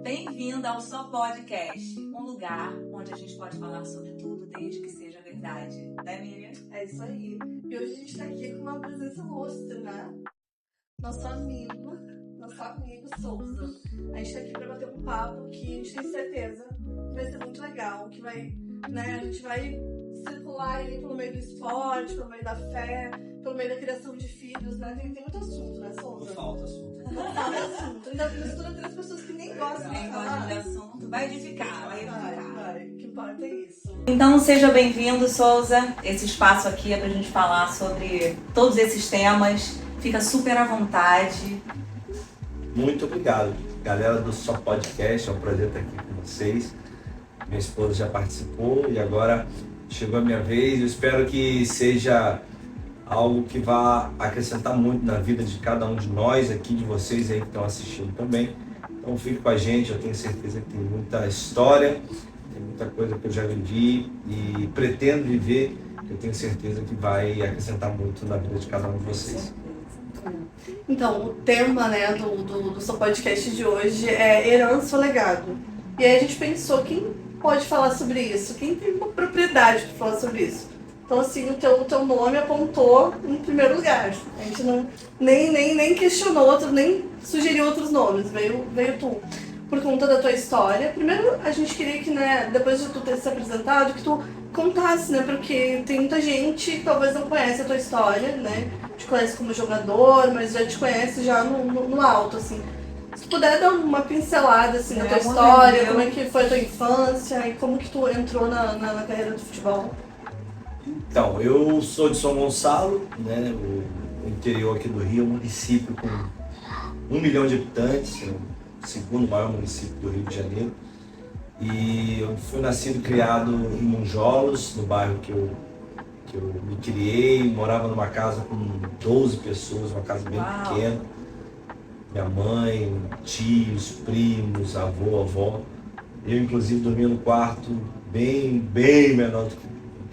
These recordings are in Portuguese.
Bem-vinda ao Só Podcast, um lugar onde a gente pode falar sobre tudo desde que seja verdade. Né, Miriam? É isso aí. E hoje a gente tá aqui com uma presença ilustre, né? Nosso amigo Souza. A gente tá aqui pra bater um papo que a gente tem certeza que vai ser muito legal, que vai, né, a gente vai circular aí pelo meio do esporte, pelo meio da fé, pelo meio da criação de filhos, né? Tem muito assunto, né, Souza? Não falta assunto. Não falta assunto. Ainda mistura três pessoas que nem gostam de falar. de assunto. Vai edificar, vai edificar. Vai. O que importa é isso. Então, seja bem-vindo, Souza. Esse espaço aqui é pra gente falar sobre todos esses temas. Fica super à vontade. Muito obrigado, galera do Só Podcast. É um prazer estar aqui com vocês. Minha esposa já participou e agora chegou a minha vez. Eu espero que seja algo que vá acrescentar muito na vida de cada um de nós aqui, de vocês aí que estão assistindo também. Então fique com a gente, eu tenho certeza que tem muita história, tem muita coisa que eu já vivi e pretendo viver, que eu tenho certeza que vai acrescentar muito na vida de cada um de vocês. Então, o tema, né, do seu podcast de hoje é herança ou legado. E aí a gente pensou, quem pode falar sobre isso? Quem tem uma propriedade para falar sobre isso? Então, assim, o teu nome apontou em primeiro lugar. A gente nem questionou outro, nem sugeriu outros nomes, veio tu. Por conta da tua história. Primeiro, a gente queria que, né, depois de tu ter se apresentado, que tu contasse, né, porque tem muita gente que talvez não conhece a tua história, né, te conhece como jogador, mas já te conhece já no alto, assim. Se tu puder dar uma pincelada, assim, na tua história, como é que foi a tua infância e como que tu entrou na carreira do futebol. Então, eu sou de São Gonçalo, né, o interior aqui do Rio, um município com 1 milhão de habitantes, o segundo maior município do Rio de Janeiro. E eu fui nascido e criado em Monjolos, no bairro que eu me criei, morava numa casa com 12 pessoas, uma casa bem pequena. Minha mãe, tios, primos, avô, avó. Eu, inclusive, dormia no quarto bem menor do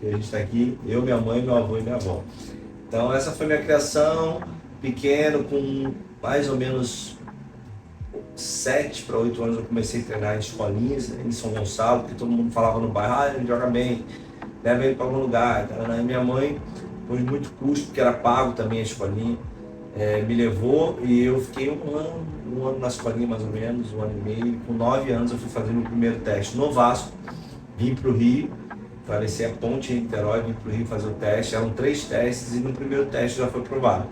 que a gente está aqui. Eu, minha mãe, meu avô e minha avó. Então, essa foi minha criação, pequeno, com mais ou menos 7 para 8 anos eu comecei a treinar em escolinhas, em São Gonçalo, porque todo mundo falava no bairro, ele joga bem, leva ele para algum lugar. Então, minha mãe, por muito custo, porque era pago também a escolinha, me levou e eu fiquei um ano na escolinha mais ou menos, 1 ano e meio. Com 9 anos eu fui fazer meu primeiro teste no Vasco, vim para o Rio, atravessei a ponte em Niterói, vim para o Rio fazer o teste. Eram 3 testes e no primeiro teste já foi aprovado.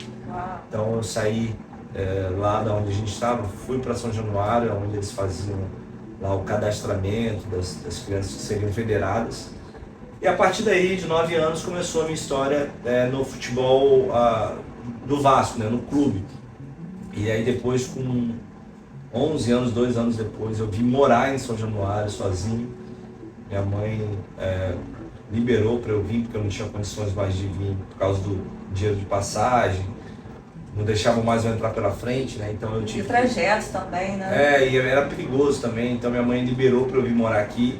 Então eu saí lá da onde a gente estava, fui para São Januário, onde eles faziam lá o cadastramento das crianças que seriam federadas. E a partir daí, de 9 anos, começou a minha história no futebol do Vasco, né, no clube. E aí depois, com 11 anos, 2 anos depois, eu vim morar em São Januário sozinho. Minha mãe liberou para eu vir, porque eu não tinha condições mais de vir por causa do dinheiro de passagem. Não deixavam mais eu entrar pela frente, né? Então eu tive. E trajetos também, né? E era perigoso também, então minha mãe liberou para eu vir morar aqui.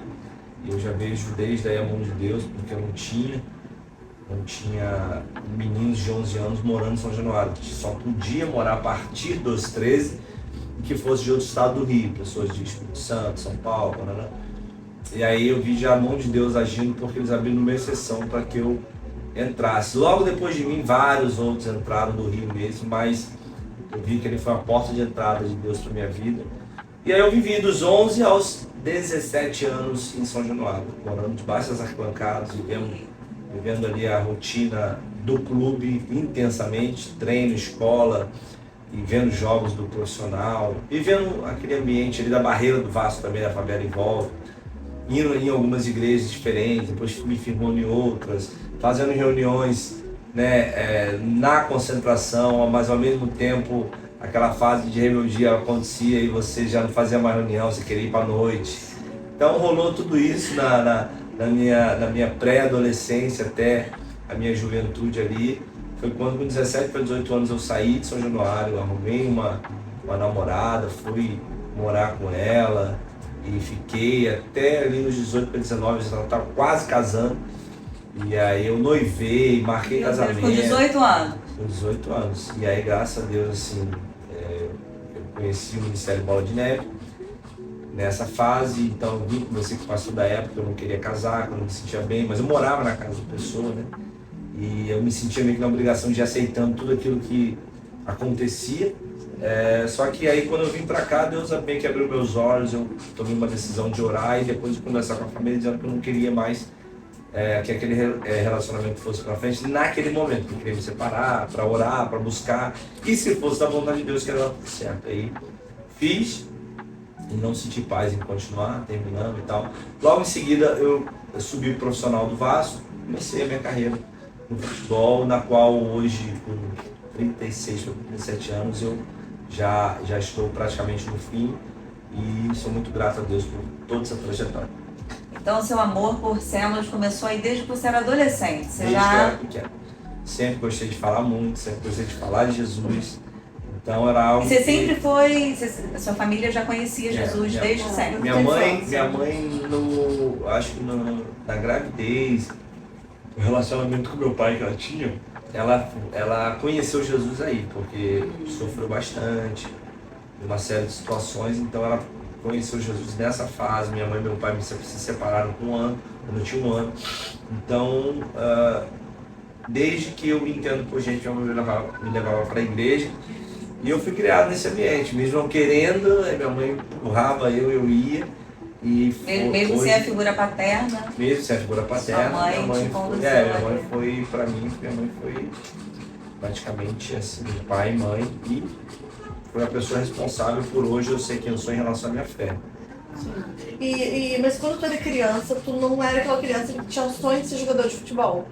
E eu já vejo desde aí a mão de Deus, porque eu não tinha meninos de 11 anos morando em São Januário. Só podia morar a partir dos 13 e que fosse de outro estado do Rio, pessoas de Espírito Santo, São Paulo, né? E aí eu vi já a mão de Deus agindo, porque eles abriram uma exceção para que eu entrasse. Logo depois de mim, vários outros entraram do Rio mesmo, mas eu vi que ele foi a porta de entrada de Deus para minha vida. E aí eu vivi dos 11 aos 17 anos em São Januário, morando debaixo das arquibancadas, vivendo ali a rotina do clube intensamente, treino, escola, e vendo jogos do profissional, e vendo aquele ambiente ali da barreira do Vasco também, da favela em volta, indo em algumas igrejas diferentes, depois me firmando em outras, fazendo reuniões, né, na concentração, mas ao mesmo tempo aquela fase de rebeldia acontecia e você já não fazia mais reunião, você queria ir para a noite. Então rolou tudo isso na minha pré-adolescência até a minha juventude ali. Foi quando com 17 para 18 anos eu saí de São Januário, arrumei uma namorada, fui morar com ela e fiquei até ali nos 18 para 19, eu estava quase casando. E aí eu noivei, marquei casamento. Com 18 anos? Com 18 anos. E aí, graças a Deus, assim, eu conheci o Ministério Bola de Neve. nessa fase, então eu vim, conversei com o pastor da época, eu não queria casar, que eu não me sentia bem, mas eu morava na casa da pessoa, né? E eu me sentia meio que na obrigação de ir aceitando tudo aquilo que acontecia. Só que aí quando eu vim pra cá, Deus meio que abriu meus olhos, eu tomei uma decisão de orar e depois de conversar com a família dizendo que eu não queria mais que aquele relacionamento fosse pra frente naquele momento, que eu queria me separar, pra orar, pra buscar, e se fosse da vontade de Deus que era tudo certo. Aí fiz e não senti paz em continuar, terminando e tal. Logo em seguida eu subi o profissional do Vasco, comecei a minha carreira no futebol, na qual hoje, com 36 ou 37 anos, eu já estou praticamente no fim e sou muito grato a Deus por toda essa trajetória. Então, o seu amor por células começou aí desde que você era adolescente. Você Desde já... que eu era pequeno. Sempre gostei de falar muito, sempre gostei de falar de Jesus. Então era algo. Você sempre foi. A sua família já conhecia Jesus desde sempre. Minha mãe acho que na gravidez, o relacionamento com meu pai que ela tinha, ela conheceu Jesus aí, porque sofreu bastante, uma série de situações, então ela conheceu Jesus nessa fase. Minha mãe e meu pai se separaram com 1 ano, quando eu tinha 1 ano. Então, desde que eu me entendo por gente, minha mãe me levava para a igreja. E eu fui criado nesse ambiente, mesmo não querendo, minha mãe empurrava eu ia. E mesmo sem a figura paterna? Mesmo sem a figura paterna. Minha mãe foi, pra mim, minha mãe foi praticamente assim, pai e mãe, e foi a pessoa responsável por hoje eu sei quem eu sou em relação à minha fé. Sim. Mas quando tu era criança, tu não era aquela criança que tinha o sonho de ser jogador de futebol?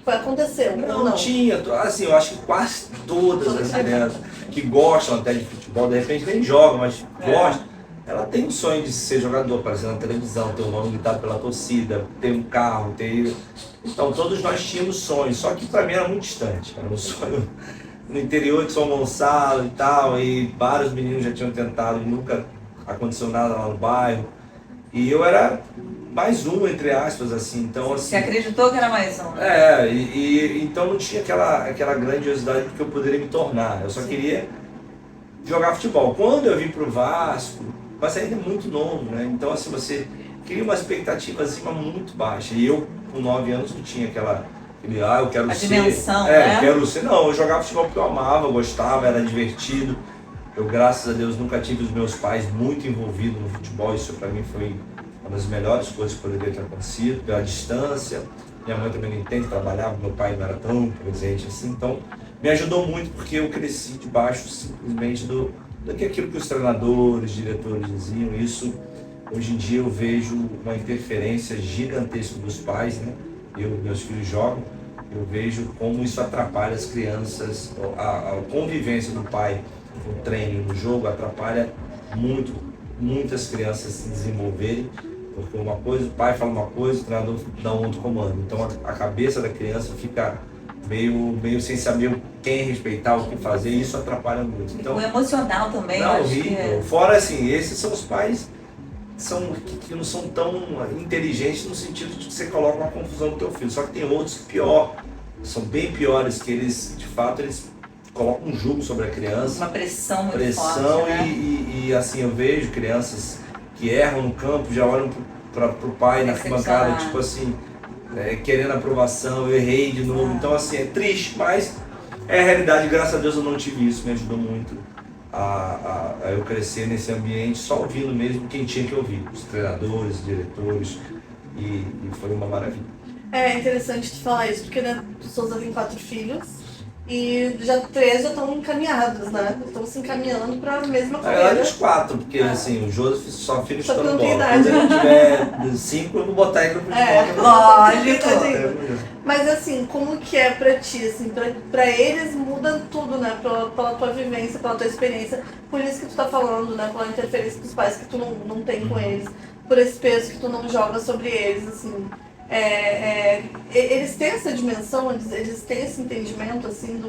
Aconteceu? Não tinha, assim, eu acho que quase todas as crianças que gostam até de futebol, de repente nem jogam, mas gostam, ela tem um sonho de ser jogador, aparecer na televisão, ter um nome gritado pela torcida, ter um carro, ter... Então todos nós tínhamos sonhos, só que pra mim era muito distante, era um sonho no interior de São Gonçalo e tal, e vários meninos já tinham tentado e nunca aconteceu nada lá no bairro, e eu era mais um, entre aspas, assim, então assim... Você acreditou que era mais um? Então não tinha aquela grandiosidade do que eu poderia me tornar, eu só queria jogar futebol. Quando eu vim pro Vasco, mas ainda é muito novo, né? Então assim, você cria uma expectativa acima muito baixa, e eu com 9 anos não tinha eu quero ser... dimensão, né? Eu quero ser, não, eu jogava futebol porque eu amava, eu gostava, era divertido. Eu, graças a Deus, nunca tive os meus pais muito envolvidos no futebol, isso pra mim foi uma das melhores coisas que poderia ter acontecido, pela distância. Minha mãe também não entende, trabalhava, meu pai não era tão presente assim, então me ajudou muito porque eu cresci debaixo simplesmente daquilo que os treinadores, diretores diziam. Isso, hoje em dia eu vejo uma interferência gigantesca dos pais, né? Meus filhos jogam, eu vejo como isso atrapalha as crianças, a convivência do pai no treino, no jogo, atrapalha muitas crianças se desenvolverem, porque uma coisa, o pai fala uma coisa, o treinador dá um outro comando, então a cabeça da criança fica meio sem saber quem respeitar, o que fazer, e isso atrapalha muito. Então, o emocional também, não, eu acho horrível. que... Fora assim, esses são os pais que não são tão inteligentes no sentido de que você coloca uma confusão no teu filho, só que tem outros são bem piores, que eles, de fato, eles colocam um jugo sobre a criança. Uma pressão muito forte, né? E assim, eu vejo crianças que erram no campo, já olham pro pai na arquibancada, tipo assim, querendo aprovação, eu errei de novo. Então assim, é triste, mas é a realidade. Graças a Deus eu não tive isso, me ajudou muito a eu crescer nesse ambiente, só ouvindo mesmo quem tinha que ouvir, os treinadores, os diretores, e foi uma maravilha. É interessante te falar isso, porque né, o Souza tem 4 filhos e 3 já estão encaminhados, né? Estão se encaminhando para a mesma Na verdade, carreira. os 4, porque assim, o Joseph só filho Só que chutando não tem bola. idade. Quando ele tiver 5, eu vou botar ele no futebol. Lógico. Mas assim, como que é pra ti, assim, pra eles muda tudo, né, pela tua vivência, pela tua experiência, por isso que tu tá falando, né, pela interferência dos pais que tu não tem com eles, por esse peso que tu não joga sobre eles, assim, eles têm essa dimensão, eles têm esse entendimento, assim,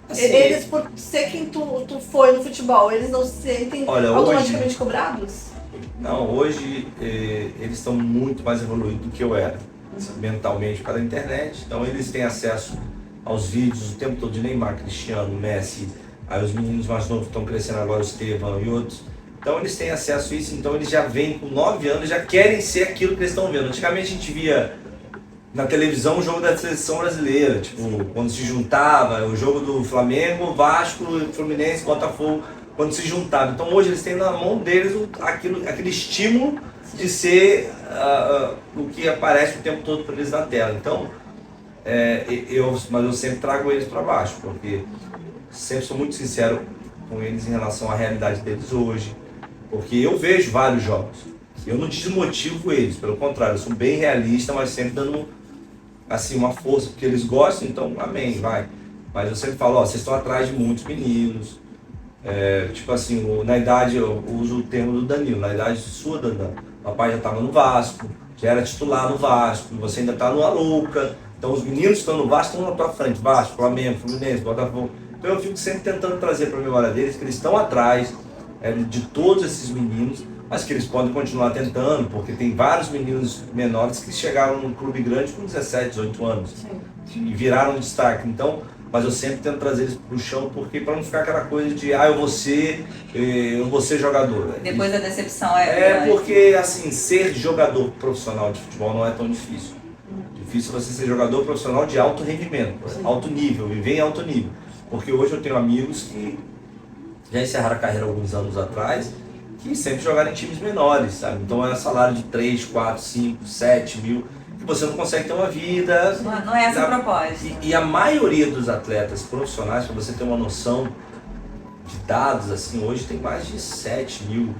Assim, eles, por ser quem tu foi no futebol, eles não se sentem automaticamente cobrados? Não, hoje eles estão muito mais evoluídos do que eu era, mentalmente, pela internet. Então eles têm acesso aos vídeos o tempo todo de Neymar, Cristiano, Messi, aí os meninos mais novos estão crescendo agora, o Estevão e outros. Então eles têm acesso a isso, então eles já vêm com 9 anos, já querem ser aquilo que eles estão vendo. Antigamente a gente via na televisão o jogo da seleção brasileira, tipo, quando se juntava, o jogo do Flamengo, Vasco, Fluminense, Botafogo, quando se juntava. Então hoje eles têm na mão deles aquele estímulo de ser o que aparece o tempo todo para eles na tela. Então, mas eu sempre trago eles para baixo, porque sempre sou muito sincero com eles em relação à realidade deles hoje, porque eu vejo vários jogos, eu não desmotivo eles, pelo contrário, eu sou bem realista, mas sempre dando assim, uma força, porque eles gostam, então amém, vai. Mas eu sempre falo, vocês estão atrás de muitos meninos, tipo assim, na idade, eu uso o termo do Danilo, na idade sua, Danilo, o papai já estava no Vasco, já era titular no Vasco, você ainda está numa louca, então os meninos que estão no Vasco estão na tua frente, Vasco, Flamengo, Fluminense, Botafogo. Então eu fico sempre tentando trazer para a memória deles que eles estão atrás de todos esses meninos, mas que eles podem continuar tentando, porque tem vários meninos menores que chegaram num clube grande com 17, 18 anos. Sim. E viraram destaque. Então, mas eu sempre tento trazer eles para o chão, porque para não ficar aquela coisa de eu vou ser jogador. Depois da decepção porque assim, ser jogador profissional de futebol não é tão difícil. Difícil você ser jogador profissional de alto rendimento, alto nível, viver em alto nível. Porque hoje eu tenho amigos que já encerraram a carreira alguns anos atrás, que sempre jogaram em times menores, sabe? Então é salário de 3, 4, 5, 7 mil, que você não consegue ter uma vida... Não é essa a proposta. E a maioria dos atletas profissionais, para você ter uma noção de dados, assim, hoje tem mais de 7 mil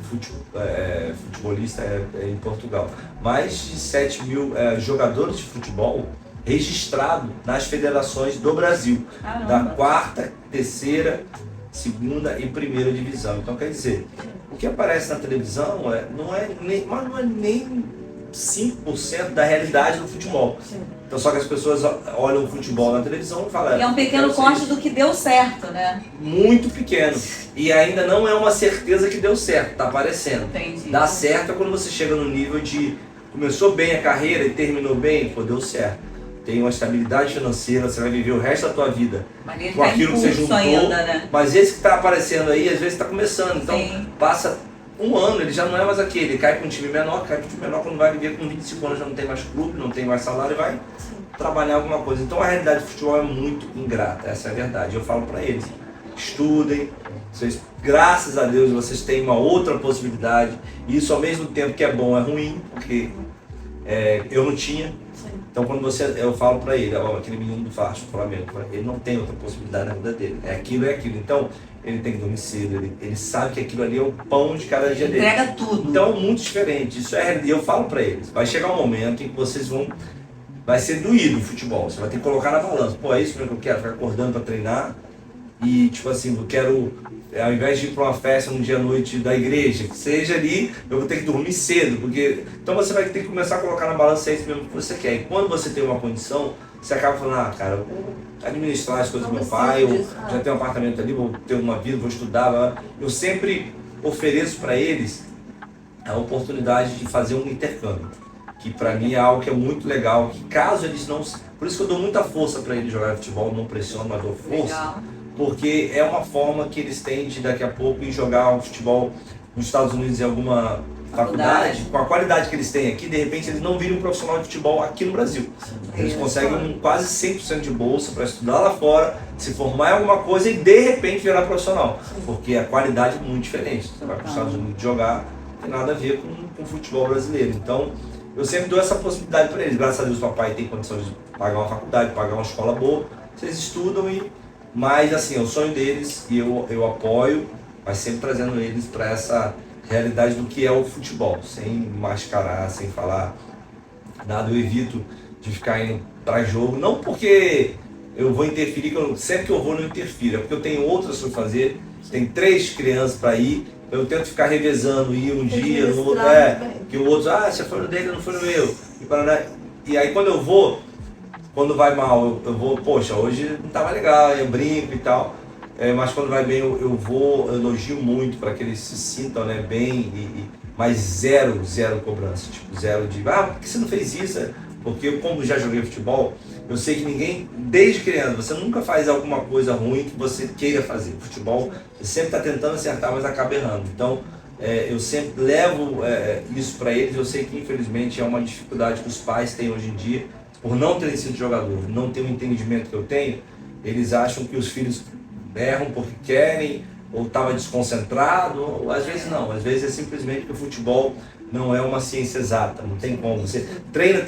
futebolistas em Portugal. Mais de 7 mil jogadores de futebol registrados nas federações do Brasil. Caramba. Da 4ª, 3ª, 2ª e 1ª divisão. Então, quer dizer, o que aparece na televisão não é nem 5% da realidade do futebol. Sim. Então, só que as pessoas olham o futebol na televisão e falam... E é um pequeno corte do que deu certo, né? Muito pequeno. E ainda não é uma certeza que deu certo, tá aparecendo. Entendi. Dá certo é quando você chega no nível de... Começou bem a carreira e terminou bem, pô, deu certo. Tem uma estabilidade financeira, você vai viver o resto da tua vida com aquilo que você juntou, ainda, né? Mas esse que está aparecendo aí, às vezes está começando, então Sim. Passa um ano, ele já não é mais aquele, ele cai para um time menor, quando vai viver com 25 anos, já não tem mais clube, não tem mais salário e vai trabalhar alguma coisa. Então a realidade do futebol é muito ingrata, essa é a verdade. Eu falo para eles, estudem, vocês, graças a Deus vocês têm uma outra possibilidade, e isso ao mesmo tempo que é bom, é ruim, porque eu não tinha. Então quando eu falo para ele, aquele menino do Vasco, Flamengo, ele não tem outra possibilidade na vida dele, é aquilo. Então ele tem que dormir cedo, ele sabe que aquilo ali é o pão de cada dia dele. Entrega tudo. Então é muito diferente, isso e eu falo para eles, vai chegar um momento em que vocês vai ser doído o futebol, você vai ter que colocar na balança, é isso mesmo que eu quero, ficar acordando para treinar e tipo assim, eu quero... Ao invés de ir para uma festa no dia à noite da igreja, que seja ali, eu vou ter que dormir cedo, porque... Então você vai ter que começar a colocar na balança isso mesmo que você quer. E quando você tem uma condição, você acaba falando, cara, eu vou administrar as coisas do meu pai, eu já tenho um apartamento ali, vou ter uma vida, vou estudar. Eu sempre ofereço para eles a oportunidade de fazer um intercâmbio, que para mim é algo que é muito legal, que caso eles não... Por isso que eu dou muita força para eles jogarem futebol, não pressiono, mas dou força. Legal. Porque é uma forma que eles têm de daqui a pouco ir jogar um futebol nos Estados Unidos em alguma faculdade, com a qualidade que eles têm aqui, de repente eles não viram um profissional de futebol aqui no Brasil. Eles conseguem quase 100% de bolsa para estudar lá fora, se formar em alguma coisa e de repente virar profissional. Porque a qualidade é muito diferente. Você vai para os Estados Unidos jogar, não tem nada a ver com o futebol brasileiro. Então, eu sempre dou essa possibilidade para eles. Graças a Deus, o papai tem condições de pagar uma faculdade, pagar uma escola boa. Vocês estudam Mas assim, é o sonho deles e eu apoio, mas sempre trazendo eles para essa realidade do que é o futebol, sem mascarar, sem falar nada. Eu evito de ficar indo para jogo, não porque eu vou interferir, sempre que eu vou não interfiro, é porque eu tenho outras para fazer, tem 3 crianças para ir, eu tento ficar revezando, ir um dia, no outro, que o outro, você foi no dele, não foi no meu, e aí quando eu vou, quando vai mal, eu vou, poxa, hoje não estava legal, eu brinco e tal, mas quando vai bem eu elogio muito para que eles se sintam, bem, mas zero cobrança, tipo, zero de, por que você não fez isso? Porque eu, como já joguei futebol, eu sei que ninguém, desde criança, você nunca faz alguma coisa ruim que você queira fazer. Futebol, você sempre está tentando acertar, mas acaba errando. Então, eu sempre levo isso para eles. Eu sei que, infelizmente, é uma dificuldade que os pais têm hoje em dia, por não terem sido jogador, não ter o entendimento que eu tenho. Eles acham que os filhos erram porque querem, ou estava desconcentrado, ou às vezes não. Às vezes é simplesmente que o futebol não é uma ciência exata, não tem como. Você treina,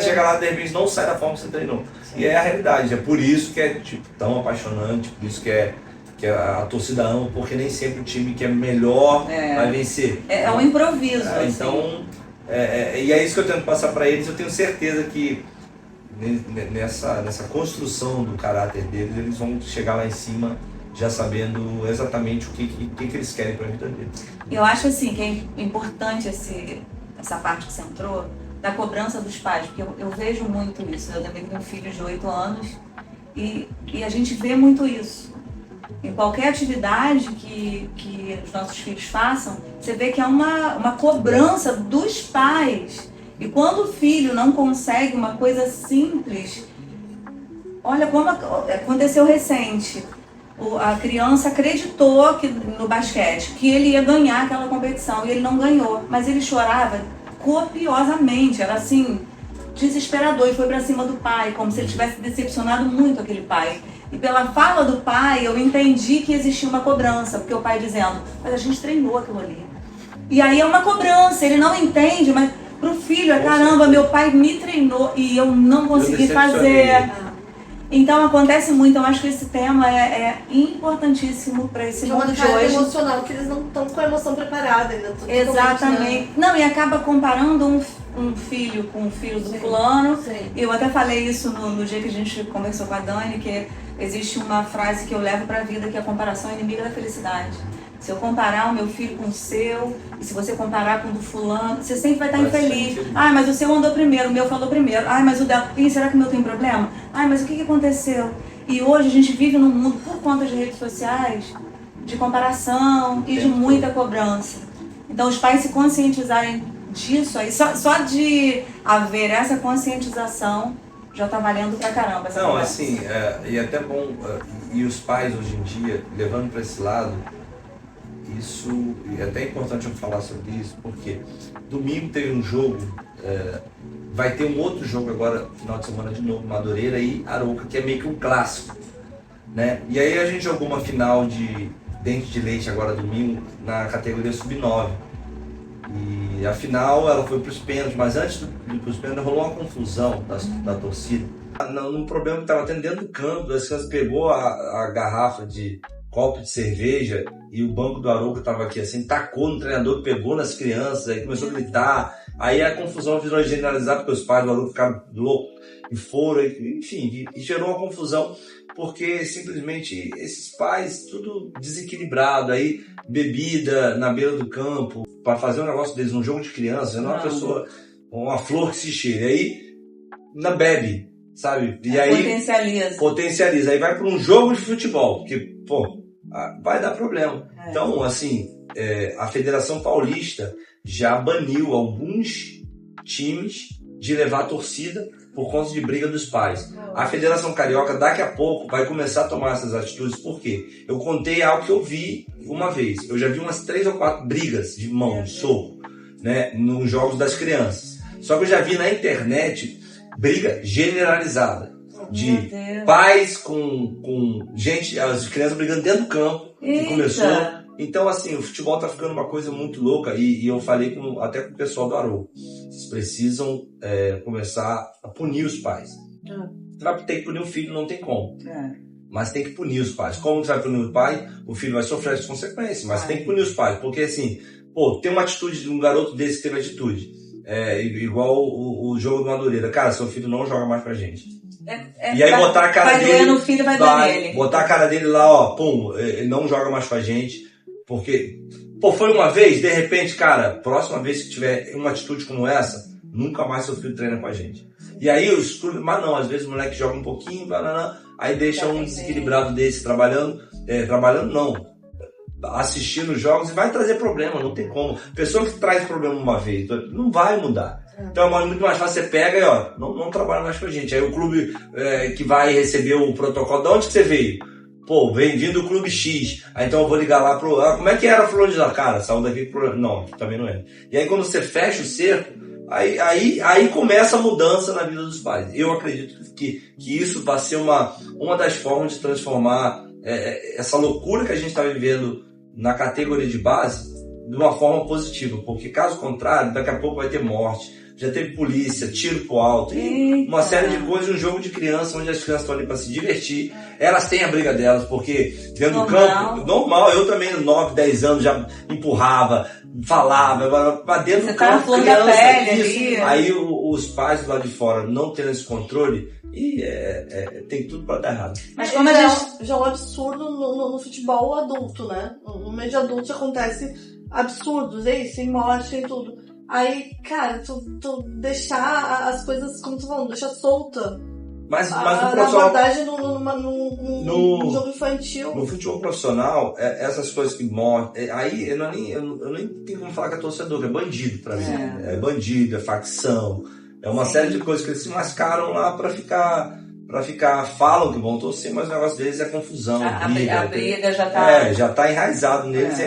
chega lá, de repente não sai da forma que você treinou. E é a realidade, é por isso que é tão apaixonante, por isso que a torcida ama, porque nem sempre o time que é melhor vai vencer. É um improviso. Então, e é isso que eu tento passar para eles. Eu tenho certeza que nessa construção do caráter deles, eles vão chegar lá em cima já sabendo exatamente o que eles querem para a vida deles. Eu acho assim que é importante essa parte que você entrou, da cobrança dos pais, porque eu vejo muito isso. Eu também tenho um filho de 8 anos e a gente vê muito isso. Em qualquer atividade que os nossos filhos façam, você vê que há uma cobrança dos pais. E quando o filho não consegue uma coisa simples, olha como aconteceu recente. A criança acreditou no basquete que ele ia ganhar aquela competição e ele não ganhou, mas ele chorava copiosamente, era assim, desesperador, e foi pra cima do pai, como se ele tivesse decepcionado muito aquele pai. E pela fala do pai eu entendi que existia uma cobrança, porque o pai dizendo, mas a gente treinou aquilo ali. E aí é uma cobrança, ele não entende, mas pro filho, caramba, meu pai me treinou e eu não consegui fazer. Então acontece muito, eu acho que esse tema é importantíssimo para esse mundo de hoje. Emocional, que eles não estão com a emoção preparada ainda. Exatamente. Não, e acaba comparando um filho com o filho do fulano. Sim. Eu até falei isso no dia que a gente conversou com a Dani, que existe uma frase que eu levo para a vida, que é a comparação é inimiga da felicidade. Se eu comparar o meu filho com o seu, e se você comparar com o do fulano, você sempre vai estar infeliz. Ah, mas o seu andou primeiro, o meu falou primeiro. Ah, mas o dela... será que o meu tem problema? Ah, mas o que aconteceu? E hoje a gente vive num mundo, por conta de redes sociais, de comparação e de muita cobrança. Então os pais se conscientizarem disso aí, só de haver essa conscientização, já tá valendo pra caramba essa Não, conversa. assim, e até bom, e os pais hoje em dia, levando para esse lado, isso, e é até importante eu falar sobre isso, porque domingo teve um jogo, vai ter um outro jogo agora, final de semana de novo, Madureira e Arouca, que é meio que um clássico, né? E aí a gente jogou uma final de dente de leite agora domingo, na categoria sub-9. E a final ela foi para os pênaltis, mas antes de ir para os pênaltis rolou uma confusão da torcida. Num problema que estava tendo dentro do campo, as crianças pegou a garrafa de copo de cerveja e o banco do Arouca estava aqui assim, tacou no treinador, pegou nas crianças, aí começou a gritar. Aí a confusão virou generalizada porque os pais do Arouca ficaram loucos e foram, enfim, e gerou uma confusão porque simplesmente esses pais, tudo desequilibrado, aí bebida na beira do campo, para fazer um negócio deles, um jogo de criança, não é uma pessoa, uma flor que se cheira, aí não bebe, sabe? E aí potencializa, aí vai para um jogo de futebol, porque, pô, vai dar problema. Então, assim, a Federação Paulista já baniu alguns times de levar a torcida por conta de briga dos pais. A Federação Carioca daqui a pouco vai começar a tomar essas atitudes, por quê? Eu contei algo que eu vi uma vez. Eu já vi umas 3 ou 4 brigas de mão, de soco, né, nos jogos das crianças. Só que eu já vi na internet briga generalizada. De pais com gente, as crianças brigando dentro do campo. E começou. Então, assim, o futebol tá ficando uma coisa muito louca. E eu falei até com o pessoal do Arouca. Vocês precisam começar a punir os pais. Você vai ter que punir o filho, não tem como. Mas tem que punir os pais. Como você vai punir o pai? O filho vai sofrer as consequências. Mas tem que punir os pais. Porque, assim, pô, tem uma atitude de um garoto desse que teve atitude. Igual o jogo do Madureira. Cara, seu filho não joga mais pra gente. E aí botar a cara dele. Vai doer no filho, vai doer nele. Botar a cara dele lá, ó, pum, ele não joga mais com a gente. Porque, pô, foi uma vez, de repente, cara, próxima vez que tiver uma atitude como essa, nunca mais seu filho treina com a gente. E aí os clubes, mas não, às vezes o moleque joga um pouquinho, aí deixa um desequilibrado desse trabalhando não. assistindo os jogos e vai trazer problema, não tem como. Pessoa que traz problema uma vez, não vai mudar. Então é muito mais fácil, você pega e não trabalha mais com a gente. Aí o clube que vai receber o protocolo, de onde que você veio? Pô, vem vindo do clube X. Aí então eu vou ligar lá pro... como é que era fulano de tal? Cara, saiu daqui pro... Não, também não é. E aí quando você fecha o cerco, aí começa a mudança na vida dos pais. Eu acredito que isso vai ser uma das formas de transformar essa loucura que a gente está vivendo na categoria de base de uma forma positiva, porque caso contrário, daqui a pouco vai ter morte, já teve polícia, tiro pro alto, e uma série de coisas, um jogo de criança, onde as crianças estão ali para se divertir, elas têm a briga delas, porque dentro do campo, normal, eu também 9, 10 anos já empurrava, falava, mas dentro do campo, criança, isso, aí os pais do lado de fora não tendo esse controle, e tem tudo pra dar errado. Mas como já é um absurdo no futebol adulto, né? No meio de adultos acontece absurdos, sem morte e tudo. Aí, cara, tu deixar as coisas, como tu falou, deixar solta. Mas no profissional, abordagem num jogo infantil. No futebol profissional, essas coisas que morrem, aí eu nem tenho como falar que é torcedor, que é bandido pra mim. É bandido, é facção. É uma série de coisas que eles se mascaram lá pra ficar, falam que vão torcer, mas o negócio deles é confusão. A briga já tá... já tá enraizado neles,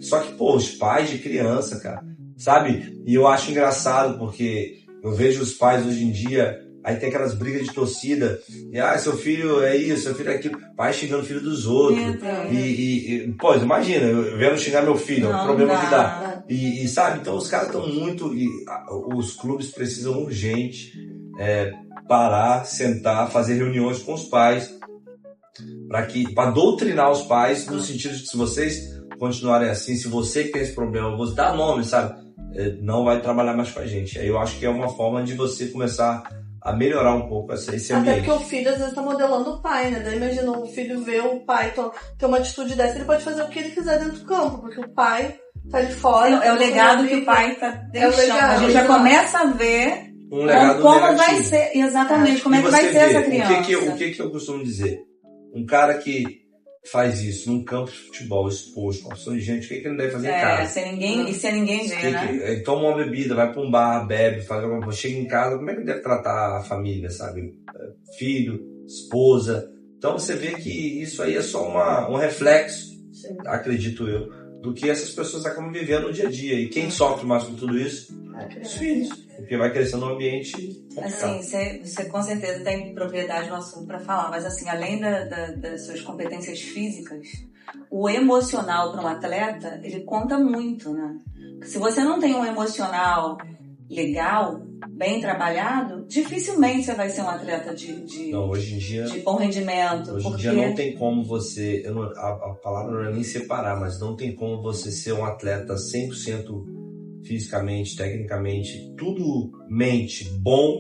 só que, pô, os pais de criança, cara, sabe? E eu acho engraçado, porque eu vejo os pais hoje em dia, aí tem aquelas brigas de torcida, e seu filho é isso, seu filho é aquilo, pai xingando o filho dos outros, pô, imagina, eu vendo xingar meu filho, é o problema que dá. E sabe, então os caras estão muito, os clubes precisam urgente parar, sentar, fazer reuniões com os pais, para doutrinar os pais, no sentido de que se vocês continuarem assim, se você que tem esse problema, você dá nome, sabe, não vai trabalhar mais com a gente. Aí eu acho que é uma forma de você começar a melhorar um pouco esse ambiente. Até porque o filho às vezes tá modelando o pai, né? Daí imagina o filho ver o pai ter uma atitude dessa, ele pode fazer o que ele quiser dentro do campo, porque o pai tá ali fora. É o legado que o pai tá deixando. A gente já começa a ver como vai ser, exatamente, como é que vai ser essa criança. O que eu costumo dizer? Um cara que faz isso num campo de futebol exposto, uma opção de gente, o que ele não deve fazer em casa? Sem ninguém ver, né? Toma uma bebida, vai pra um bar, bebe, faz alguma coisa, chega em casa, como é que ele deve tratar a família, sabe? Filho, esposa. Então você vê que isso aí é só um reflexo, acredito eu, do que essas pessoas acabam vivendo no dia a dia. E quem sofre mais com tudo isso? Os filhos. Porque vai crescendo num ambiente complicado. Assim, você com certeza tem propriedade no assunto para falar, mas assim, além das suas competências físicas, o emocional para um atleta, ele conta muito, né? Se você não tem um emocional legal, bem trabalhado, dificilmente você vai ser um atleta não, hoje em dia, de bom rendimento. Hoje em dia não tem como você, a palavra não é nem separar, mas não tem como você ser um atleta 100% fisicamente, tecnicamente, tudo mente bom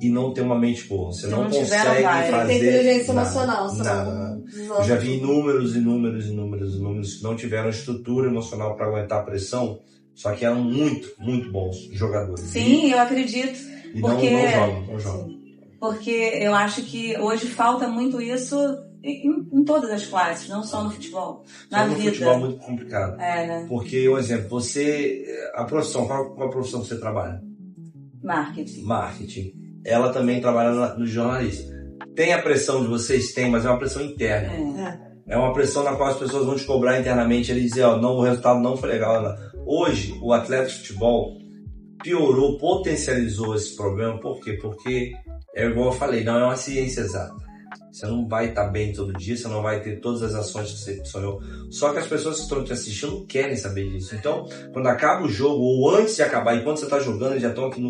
e não ter uma mente boa. Você não consegue fazer inteligência emocional. Nada. Eu já vi inúmeros que não tiveram estrutura emocional para aguentar a pressão, só que eram muito, muito bons jogadores. Sim, eu acredito. E porque não jogam. Porque eu acho que hoje falta muito isso em todas as classes, não só no futebol, na vida. No futebol é muito complicado. Né? Porque, um exemplo, a profissão, qual a profissão que você trabalha? Marketing. Ela também trabalha no jornalismo. Tem a pressão de vocês? Tem, mas é uma pressão interna. É uma pressão na qual as pessoas vão te cobrar internamente e dizer, o resultado não foi legal. Hoje, o atleta de futebol piorou, potencializou esse problema. Por quê? Porque, igual eu falei, não é uma ciência exata. Você não vai estar bem todo dia, você não vai ter todas as ações que você sonhou. Só que as pessoas que estão te assistindo querem saber disso. Então, quando acaba o jogo, ou antes de acabar, enquanto você está jogando, eles já estão aqui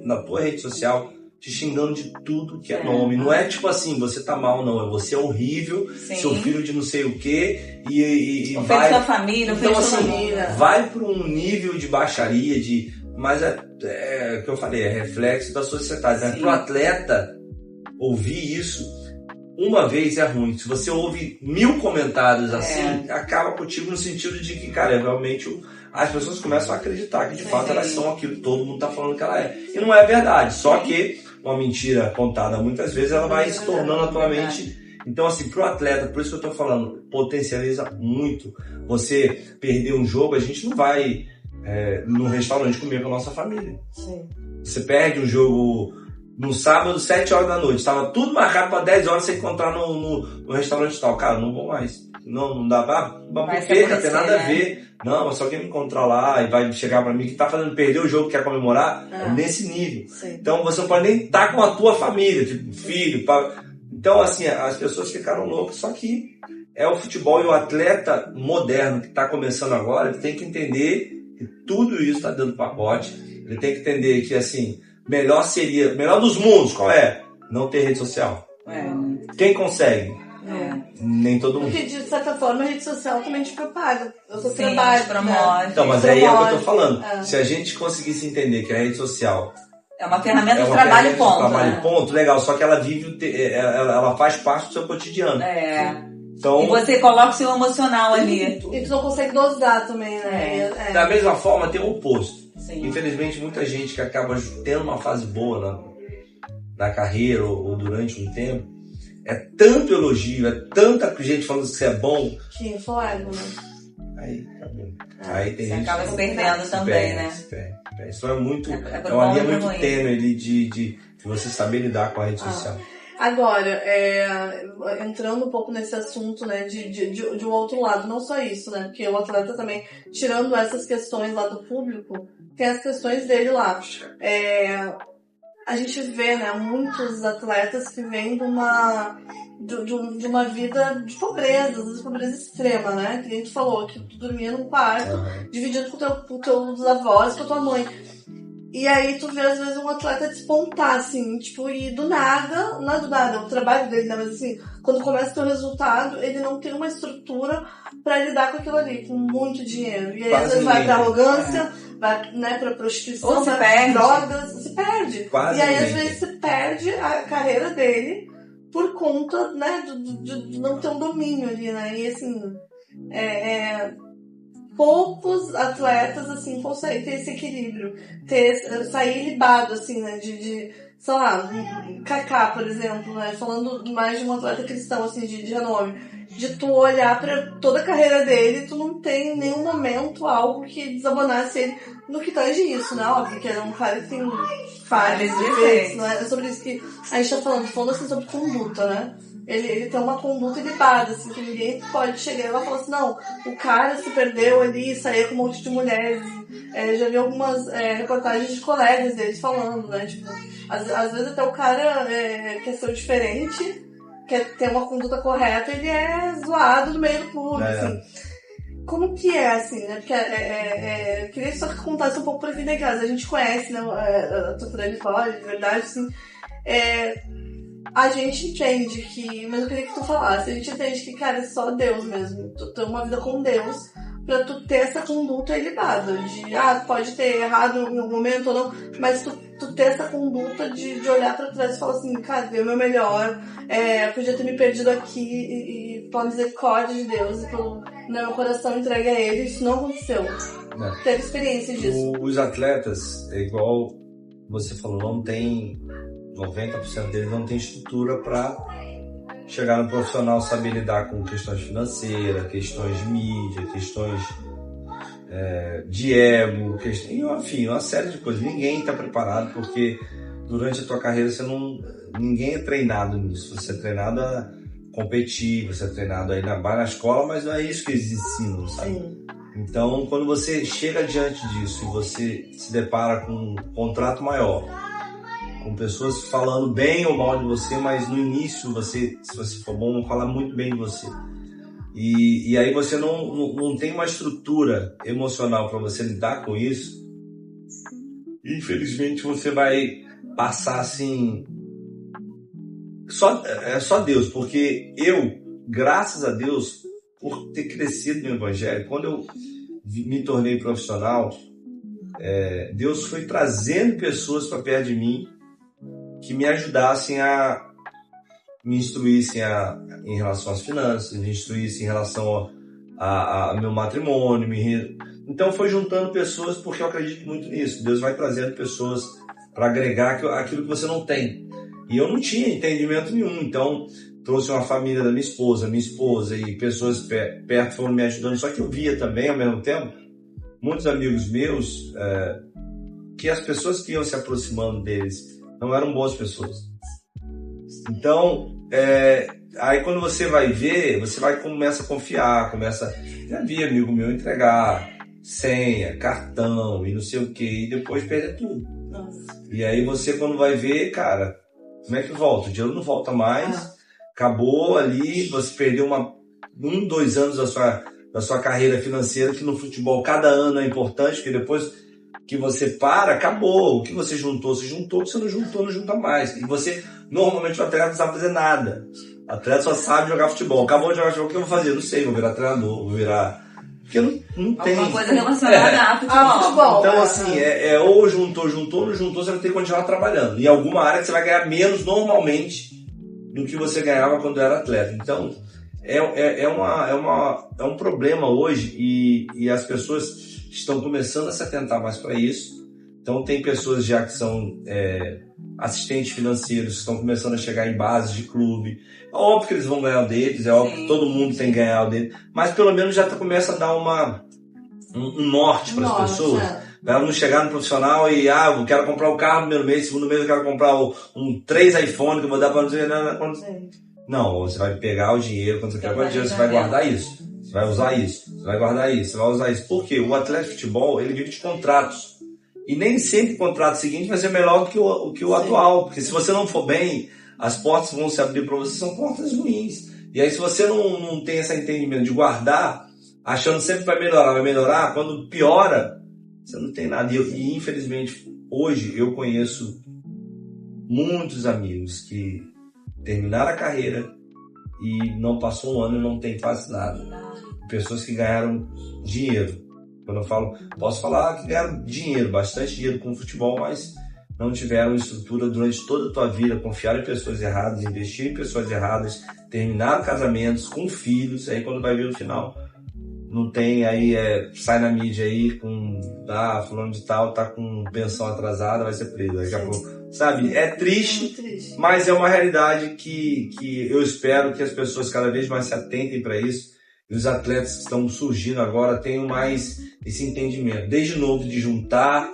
na tua rede social, te xingando de tudo que é nome. Não é tipo assim, você tá mal, não. É você é horrível, seu filho de não sei o quê, e vai... sua família, então, assim, família. Vai para um nível de baixaria, mas é o que eu falei, é reflexo da sociedade. Né? Pro atleta ouvir isso uma vez é ruim. Se você ouve 1000 comentários assim, acaba contigo no sentido de que, cara, realmente as pessoas começam a acreditar que de fato elas são aquilo que todo mundo tá falando que ela é. E não é verdade. Só que uma mentira contada muitas vezes, ela vai se tornando atualmente Então, assim, pro atleta, por isso que eu tô falando, potencializa muito. Você perder um jogo, a gente não vai num restaurante comer com a nossa família. Sim. Você perde um jogo no sábado, 7 horas da noite. Tava tudo marcado para 10 horas você encontrar no restaurante tal. Cara, não vou mais. Não dá pra... Mas por quê? Não tem nada a ver. Não, mas só quem me encontrar lá e vai chegar pra mim que tá fazendo perder o jogo, quer comemorar, é nesse nível. Sim. Então você não pode nem estar com a tua família, tipo, filho, pai. Então, assim, as pessoas ficaram loucas. Só que é o futebol e o atleta moderno que tá começando agora, ele tem que entender que tudo isso tá dentro do pacote. Ele tem que entender que, assim, melhor dos mundos, qual é? Não ter rede social. Quem consegue? Nem todo mundo. Porque, de certa forma, a rede social também te propaga. Eu sou Sim, trabalho, promove. Então, mas aí é o que eu tô falando. Se a gente conseguisse entender que a rede social é uma ferramenta de trabalho, ponto. Legal, só que ela ela faz parte do seu cotidiano. Então, e você coloca o seu emocional ali. E tu não consegue dosar também, né? Da mesma forma, tem o oposto. Sim. Infelizmente, muita gente que acaba tendo uma fase boa na carreira ou durante um tempo, é tanto elogio, é tanta gente falando que você é bom. Que inflado, né? Aí, acabou. Aí tem você gente acaba se perdendo também, né? Isso é muito. É uma linha muito tênue ali de você saber lidar com a rede social. Agora, entrando um pouco nesse assunto, né, de um outro lado, não só isso, né, porque o atleta também, tirando essas questões lá do público, tem as questões dele lá. A gente vê, né, muitos atletas que vêm de uma vida de pobreza, às vezes pobreza extrema, né, que a gente falou, que tu dormia num quarto, dividido com teus avós, com a tua mãe. E aí tu vê, às vezes, um atleta despontar, assim, tipo, e do nada, não é do nada, o trabalho dele, né, mas assim, quando começa o teu resultado, ele não tem uma estrutura pra lidar com aquilo ali, com muito dinheiro. E aí, às vezes, vai pra arrogância, vai, né, pra prostituição, vai pra drogas, se perde. E aí, às vezes, se perde a carreira dele por conta, né, de não ter um domínio ali, né, e assim, poucos atletas, assim, conseguem ter esse equilíbrio, sair libado, assim, né, sei lá, Kaká, por exemplo, né, falando mais de um atleta cristão, assim, de renome, de tu olhar pra toda a carreira dele, tu não tem em nenhum momento algo que desabonasse ele no que tange isso, né, óbvio que era um cara que tem falhas, defeitos, não é sobre isso que a gente tá falando assim sobre conduta, né. Ele tem uma conduta ilibada, assim, que ninguém pode chegar lá e falar assim, não, o cara se perdeu ali, saiu com um monte de mulheres. Já vi algumas reportagens de colegas deles falando, né, tipo, às vezes até o cara quer ser diferente, quer ter uma conduta correta, ele é zoado no meio do clube, assim. Como que é, assim, né, porque eu queria só que contasse um pouco pra vida em casa, a gente conhece, né, a tua trajetória, de verdade, assim, a gente entende que, mas eu queria que tu falasse, a gente entende que, cara, é só Deus mesmo, tu tem uma vida com Deus pra tu ter essa conduta ilibada, pode ter errado em algum momento ou não, mas tu ter essa conduta de olhar pra trás e falar assim, cara, dei o meu melhor, podia ter me perdido aqui e pela misericórdia de Deus e pelo meu coração entregue a Ele, isso não aconteceu. Não. Teve experiência disso. Os atletas, igual você falou, não tem... 90% deles não tem estrutura para chegar no profissional, saber lidar com questões financeiras, questões de mídia, questões de ego, enfim, uma série de coisas. Ninguém está preparado, porque durante a tua carreira ninguém é treinado nisso. Você é treinado a competir, você é treinado a ir na escola, mas não é isso que eles ensinam, sabe? Sim. Então, quando você chega diante disso e você se depara com um contrato maior, com pessoas falando bem ou mal de você, mas no início, se você for bom, vão falar muito bem de você. E aí você não tem uma estrutura emocional para você lidar com isso. Infelizmente, você vai passar assim... Só Deus, porque graças a Deus, por ter crescido no Evangelho, quando eu me tornei profissional, Deus foi trazendo pessoas para perto de mim que me ajudassem me instruíssem em relação às finanças, me instruíssem em relação ao meu matrimônio. Então foi juntando pessoas, porque eu acredito muito nisso. Deus vai trazendo pessoas para agregar aquilo que você não tem. E eu não tinha entendimento nenhum. Então, trouxe uma família da minha esposa e pessoas perto foram me ajudando. Só que eu via também, ao mesmo tempo, muitos amigos meus, que as pessoas que iam se aproximando deles não eram boas pessoas. Então, aí quando você vai ver, começa a confiar, já vi amigo meu entregar senha, cartão e não sei o que, e depois perder tudo. Nossa. E aí você, quando vai ver, cara, como é que volta? O dinheiro não volta mais, acabou ali, você perdeu 2 anos da sua carreira financeira, que no futebol cada ano é importante, porque depois que você para, acabou. O que você juntou, se juntou, o que você não juntou, não junta mais. E você, normalmente, o atleta não sabe fazer nada. O atleta só sabe jogar futebol. Acabou de jogar futebol, o que eu vou fazer? Não sei, vou virar treinador, vou virar... Porque não tem... Alguma coisa relacionada a futebol. Então, assim, ou juntou, não juntou, você vai ter que continuar trabalhando. Em alguma área que você vai ganhar menos, normalmente, do que você ganhava quando era atleta. Então, é um problema hoje e as pessoas estão começando a se atentar mais para isso. Então, tem pessoas já que são assistentes financeiros, que estão começando a chegar em bases de clube. É óbvio que eles vão ganhar o deles, é óbvio que todo mundo tem que ganhar o dele, mas pelo menos já começa a dar um norte para as pessoas. Para não chegar no profissional e, eu quero comprar o carro no primeiro mês, segundo mês eu quero comprar 3 iPhone que eu vou dar para não dizer nada. Não, você vai pegar o dinheiro, quando você quer o dinheiro, você vai guardar isso. Você vai usar isso, você vai guardar isso, você vai usar isso. Por quê? O atleta de futebol, ele vive de contratos. E nem sempre o contrato seguinte vai ser melhor do que o atual. Porque se você não for bem, as portas vão se abrir para você, são portas ruins. E aí se você não tem esse entendimento de guardar, achando sempre que vai melhorar, quando piora, você não tem nada. E infelizmente, hoje eu conheço muitos amigos que terminaram a carreira e não passou um ano e não tem quase nada. Pessoas que ganharam dinheiro. Quando eu falo, posso falar que ganharam dinheiro, bastante dinheiro com o futebol, mas não tiveram estrutura durante toda a tua vida, confiaram em pessoas erradas, investiram em pessoas erradas, terminaram casamentos com filhos, aí quando vai ver no final, não tem, aí sai na mídia aí com, fulano de tal, tá com pensão atrasada, vai ser preso, daqui a pouco, sabe? É triste, mas é uma realidade que eu espero que as pessoas cada vez mais se atentem para isso. E os atletas que estão surgindo agora tenham mais esse entendimento, desde novo, de juntar,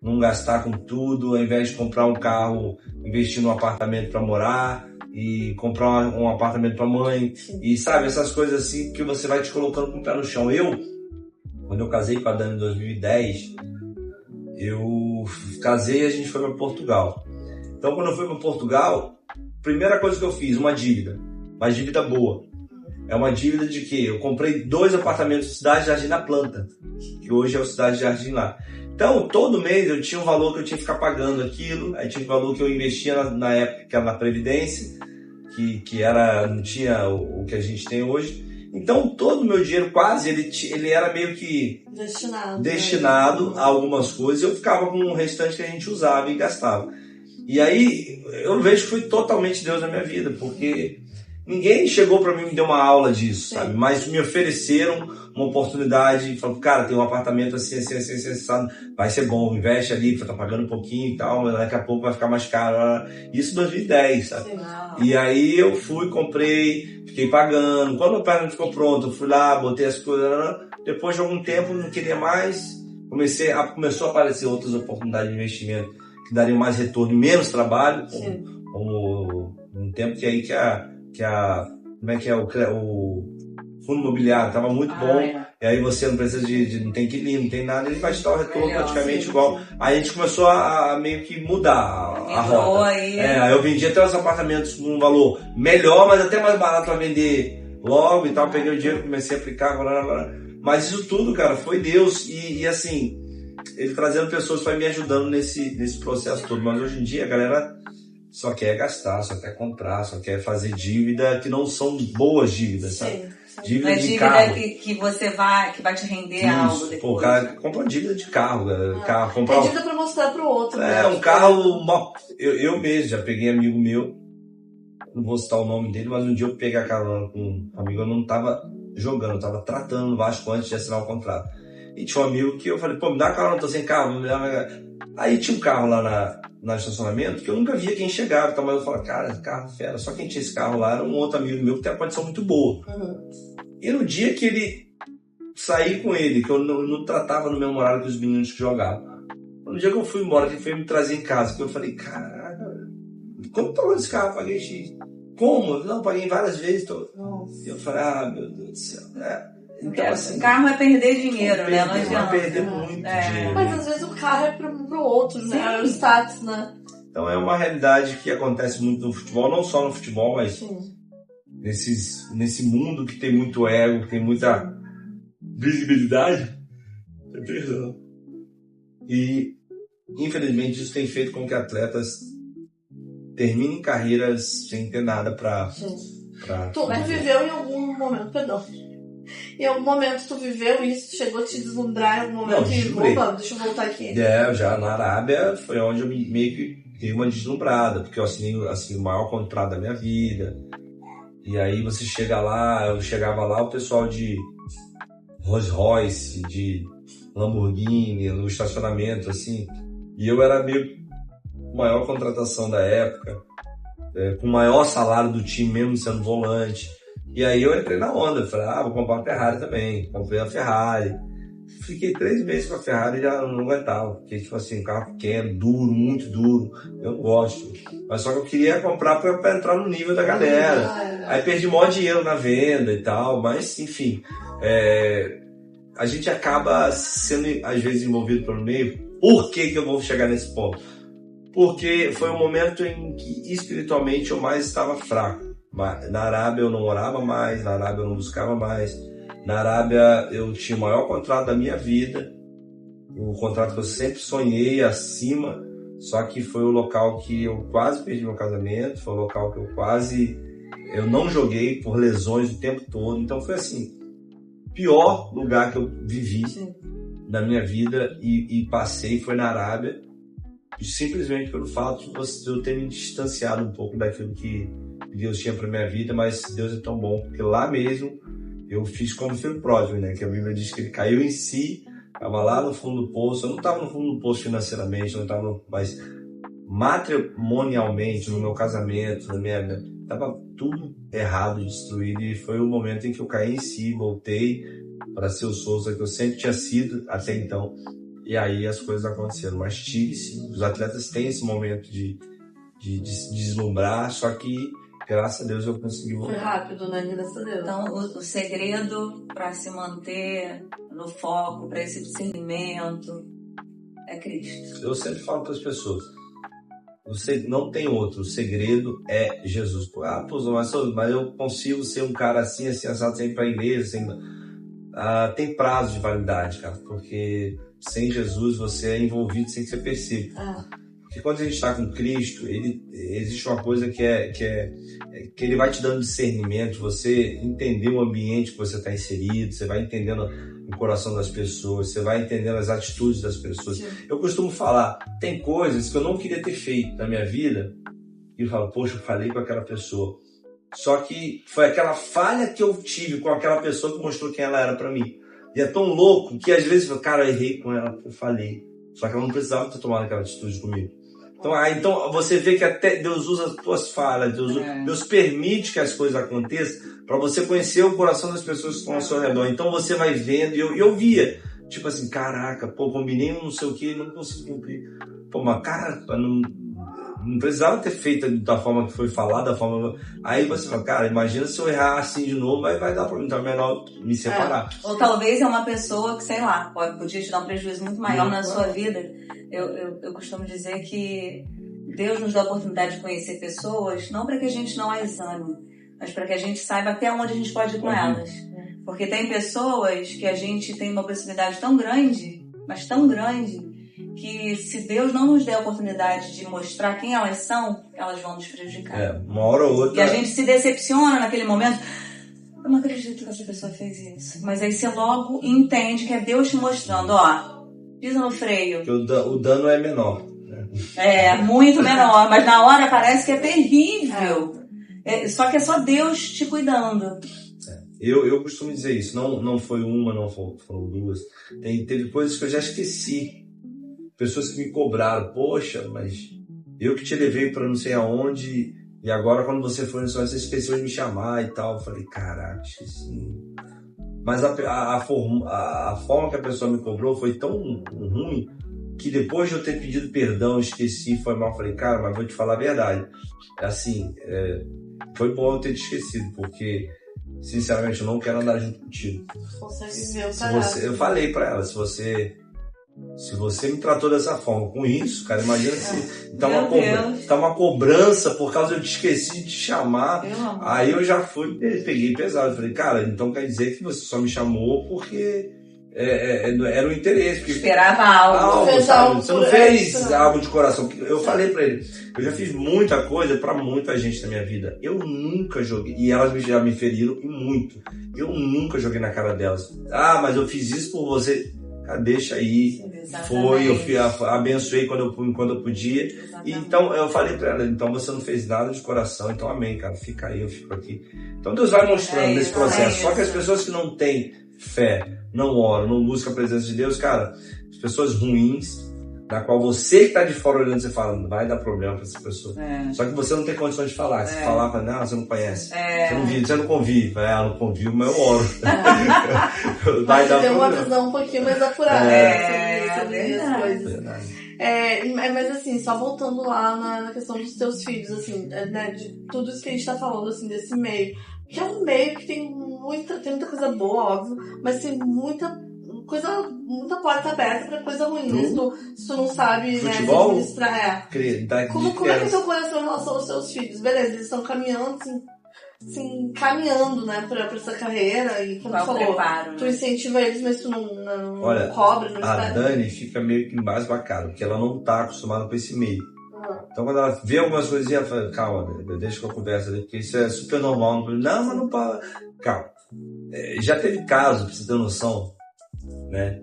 não gastar com tudo, ao invés de comprar um carro, investir num apartamento para morar e comprar um apartamento para mãe. E sabe, essas coisas assim que você vai te colocando com o pé no chão. Quando eu casei com a Dani em 2010, eu casei e a gente foi para Portugal. Então, quando eu fui para Portugal, primeira coisa que eu fiz, uma dívida boa. É uma dívida de que eu comprei 2 apartamentos de Cidade Jardim na Planta, que hoje é o Cidade Jardim lá. Então, todo mês eu tinha um valor que eu tinha que ficar pagando aquilo, aí tinha um valor que eu investia na época, que era na Previdência, que não tinha o que a gente tem hoje. Então, todo o meu dinheiro quase, ele era meio que destinado a algumas coisas, e eu ficava com o restante que a gente usava e gastava. E aí, eu vejo que foi totalmente Deus na minha vida, porque ninguém chegou para mim e me deu uma aula disso, sabe? Mas me ofereceram uma oportunidade, falaram, cara, tem um apartamento assim, vai ser bom, investe ali, tá pagando um pouquinho e tal, mas daqui a pouco vai ficar mais caro. Isso em 2010, sabe? E aí eu fui, comprei, fiquei pagando. Quando o apartamento ficou pronto, eu fui lá, botei as coisas. Depois de algum tempo, não queria mais. Começou a aparecer outras oportunidades de investimento que dariam mais retorno e menos trabalho, como um tempo que aí o fundo imobiliário estava muito bom, e aí você não precisa não tem que ir, não tem nada, ele vai te dar o retorno praticamente igual. Aí a gente começou a meio que mudar a rota. Aí eu vendi até os apartamentos com um valor melhor, mas até mais barato para vender logo e tal. Peguei o dinheiro, comecei a aplicar, mas isso tudo, cara, foi Deus e assim, ele trazendo pessoas para me ajudando nesse processo todo. Mas hoje em dia a galera só quer gastar, só quer comprar, só quer fazer dívida que não são boas dívidas, sabe? Dívida de carro. Que vai te render algo depois. Pô, o cara compra dívida de carro. É dívida pra mostrar pro outro. Um carro... Eu mesmo já peguei amigo meu, não vou citar o nome dele, mas um dia eu peguei a carona com um amigo, eu não tava jogando, eu tava tratando no Vasco antes de assinar o contrato. E tinha um amigo que eu falei, pô, me dá uma carona, não tô sem carro. Aí tinha um carro lá no estacionamento que eu nunca via quem chegava. Então, mas eu falei, cara, carro fera. Só quem tinha esse carro lá era um outro amigo meu que tem uma condição muito boa. E no dia que ele saí com ele, que eu não tratava no mesmo horário que os meninos que jogavam. No dia que eu fui embora, que ele foi me trazer em casa, que eu falei, caraca, como pagou esse carro? Paguei X. Como? Não, paguei várias vezes. E eu falei, meu Deus do céu. Então, assim, carro é perder dinheiro, né? Não vai perder muito dinheiro. Mas às vezes o carro é pro outro, né? É o status, né? Então é uma realidade que acontece muito no futebol, não só no futebol, mas nesse mundo que tem muito ego, que tem muita visibilidade. Perdão. E infelizmente isso tem feito com que atletas terminem carreiras sem ter nada pra Tu viveu em algum momento, perdão. Em algum momento tu viveu isso, chegou a te deslumbrar em algum momento? Opa, deixa eu voltar aqui. Já na Arábia foi onde eu meio que dei uma deslumbrada, porque eu assinei assim, o maior contrato da minha vida. E aí você chega lá, eu chegava lá, o pessoal de Rolls Royce, de Lamborghini, no estacionamento, assim. E eu era meio maior contratação da época, com o maior salário do time, mesmo sendo volante. E aí eu entrei na onda, falei, vou comprar uma Ferrari também. Comprei a Ferrari. Fiquei 3 meses com a Ferrari e já não aguentava. Porque, tipo assim, um carro pequeno, duro, muito duro. Eu não gosto. Mas só que eu queria comprar pra entrar no nível da galera. Aí perdi maior dinheiro na venda e tal. Mas, enfim, a gente acaba sendo, às vezes, envolvido pelo meio. Por que eu vou chegar nesse ponto? Porque foi um momento em que, espiritualmente, eu mais estava fraco. Na Arábia eu não orava mais, na Arábia eu não buscava mais. Na Arábia eu tinha o maior contrato da minha vida, o contrato que eu sempre sonhei acima, só que foi o local que eu quase perdi meu casamento, foi o local que eu não joguei por lesões o tempo todo. Então foi assim, pior lugar que eu vivi na minha vida e passei foi na Arábia, simplesmente pelo fato de eu ter me distanciado um pouco daquilo que Deus tinha para minha vida, mas Deus é tão bom, porque lá mesmo eu fiz como filho pródigo, né? Que a Bíblia diz que ele caiu em si, estava lá no fundo do poço. Eu não estava no fundo do poço financeiramente, mas matrimonialmente, no meu casamento, estava tudo errado, destruído, e foi o momento em que eu caí em si, voltei para ser o Souza que eu sempre tinha sido até então, e aí as coisas aconteceram. Mas tive sim, os atletas têm esse momento de deslumbrar, só que graças a Deus eu consegui voltar. Foi rápido, né? Graças a Deus. Então, o segredo para se manter no foco, para esse discernimento, é Cristo. Eu sempre falo para as pessoas, você não tem outro, o segredo é Jesus. Mas eu consigo ser um cara assim, assado, sem ir para a igreja, tem prazo de validade, cara, porque sem Jesus você é envolvido sem que você perceba. Porque quando a gente está com Cristo, existe uma coisa que ele vai te dando discernimento, você entender o ambiente que você está inserido, você vai entendendo o coração das pessoas, você vai entendendo as atitudes das pessoas. Sim. Eu costumo falar, tem coisas que eu não queria ter feito na minha vida, e eu falo, poxa, eu falei com aquela pessoa. Só que foi aquela falha que eu tive com aquela pessoa que mostrou quem ela era para mim. E é tão louco que às vezes, cara, eu errei com ela, eu falei. Só que ela não precisava ter tomado aquela atitude comigo. Então você vê que até Deus usa as tuas falhas, Deus permite que as coisas aconteçam para você conhecer o coração das pessoas que estão ao seu redor. Então você vai vendo, e eu via, tipo assim, caraca, combinei um não sei o que, não consegui cumprir. Mas cara, não precisava ter feito da forma que foi falado, Aí você fala, cara, imagina se eu errar assim de novo, vai dar problema, então é melhor me separar. Ou talvez é uma pessoa que, sei lá, podia te dar um prejuízo muito maior na sua vida. Eu costumo dizer que Deus nos dá a oportunidade de conhecer pessoas, não para que a gente não as ame, mas para que a gente saiba até onde a gente pode ir com elas. Porque tem pessoas que a gente tem uma proximidade tão grande, mas tão grande, que se Deus não nos der a oportunidade de mostrar quem elas são, elas vão nos prejudicar. Uma hora ou outra. E a gente se decepciona naquele momento. Eu não acredito que essa pessoa fez isso. Mas aí você logo entende que é Deus te mostrando, pisa no freio. Que o dano é menor. Muito menor. Mas na hora parece que é terrível. Só que é só Deus te cuidando. eu costumo dizer isso, não foi uma, foram duas. Teve coisas que eu já esqueci. Pessoas que me cobraram, poxa, mas eu que te levei para não sei aonde, e agora quando você foi no seu, você esqueceu de me chamar e tal. Eu falei, caraca, esqueci. Mas a forma que a pessoa me cobrou foi tão ruim que depois de eu ter pedido perdão, esqueci, foi mal. Falei, cara, mas vou te falar a verdade. Assim, foi bom eu ter te esquecido, porque, sinceramente, eu não quero andar junto contigo. Consegue ver o caráter. Eu falei pra ela, se você me tratou dessa forma, com isso, cara, imagina se tá uma cobrança por causa de eu te esqueci de te chamar. Aí eu já peguei pesado. Falei, cara, então quer dizer que você só me chamou porque era o interesse. Porque esperava algo. Sabe? Você não fez algo de coração. Eu falei pra ele, eu já fiz muita coisa pra muita gente na minha vida. Eu nunca joguei, e elas já me feriram e muito. Eu nunca joguei na cara delas. Ah, mas eu fiz isso por você. Deixa aí, eu abençoei quando eu podia. E, então eu falei pra ela, então você não fez nada de coração, então amém, cara, fica aí, eu fico aqui. Então Deus vai mostrando nesse processo. Só que as pessoas que não têm fé, não oram, não buscam a presença de Deus, cara, as pessoas ruins, na qual você que tá de fora olhando, você fala, não vai dar problema pra essa pessoa. Só que você não tem condições de falar. Se falar, não, você não conhece. Você não convive. Não convive, mas eu oro. Vai dar ter problema. uma visão um pouquinho mais apurada sobre as coisas. Mas assim, só voltando lá na questão dos teus filhos, assim, né, de tudo isso que a gente tá falando, assim, desse meio. Que é um meio que tem muita coisa boa, óbvio, mas tem muita porta aberta pra coisa ruim. Se tu não sabe, futebol, né, administrar. Como é que é teu coração em relação aos seus filhos? Beleza, eles estão caminhando, assim, caminhando, né, pra essa carreira. E como tu falou, preparo, tu incentiva eles, mas tu não Olha, cobra, não a espera. Dani fica meio que embasbacada, porque ela não tá acostumada com esse meio. Então quando ela vê algumas coisinhas, ela fala, calma, deixa que eu converso ali, porque isso é super normal. Não, mas não para. Calma. Já teve caso, pra você ter noção, né,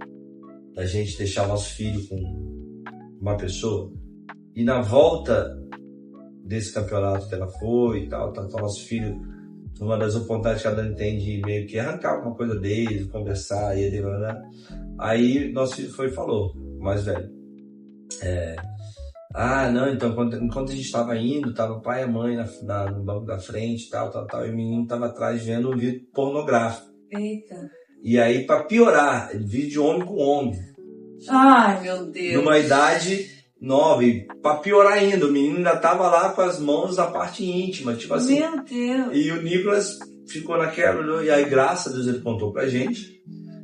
da gente deixar o nosso filho com uma pessoa e na volta desse campeonato que ela foi e tal, nosso filho, uma das oportunidades que a Dani tem de meio que arrancar alguma coisa dele, conversar, né? Aí nosso filho foi e falou, mais velho, não, então enquanto a gente estava indo, tava o pai e a mãe no banco da frente, tal, e o menino tava atrás vendo um vídeo pornográfico. Eita. E aí, pra piorar, vídeo de homem com homem. Ai, meu Deus. Numa idade nova. E pra piorar ainda, o menino ainda tava lá com as mãos na parte íntima, tipo assim. Meu Deus. E o Nicolas ficou naquela, e aí, graças a Deus, ele contou pra gente.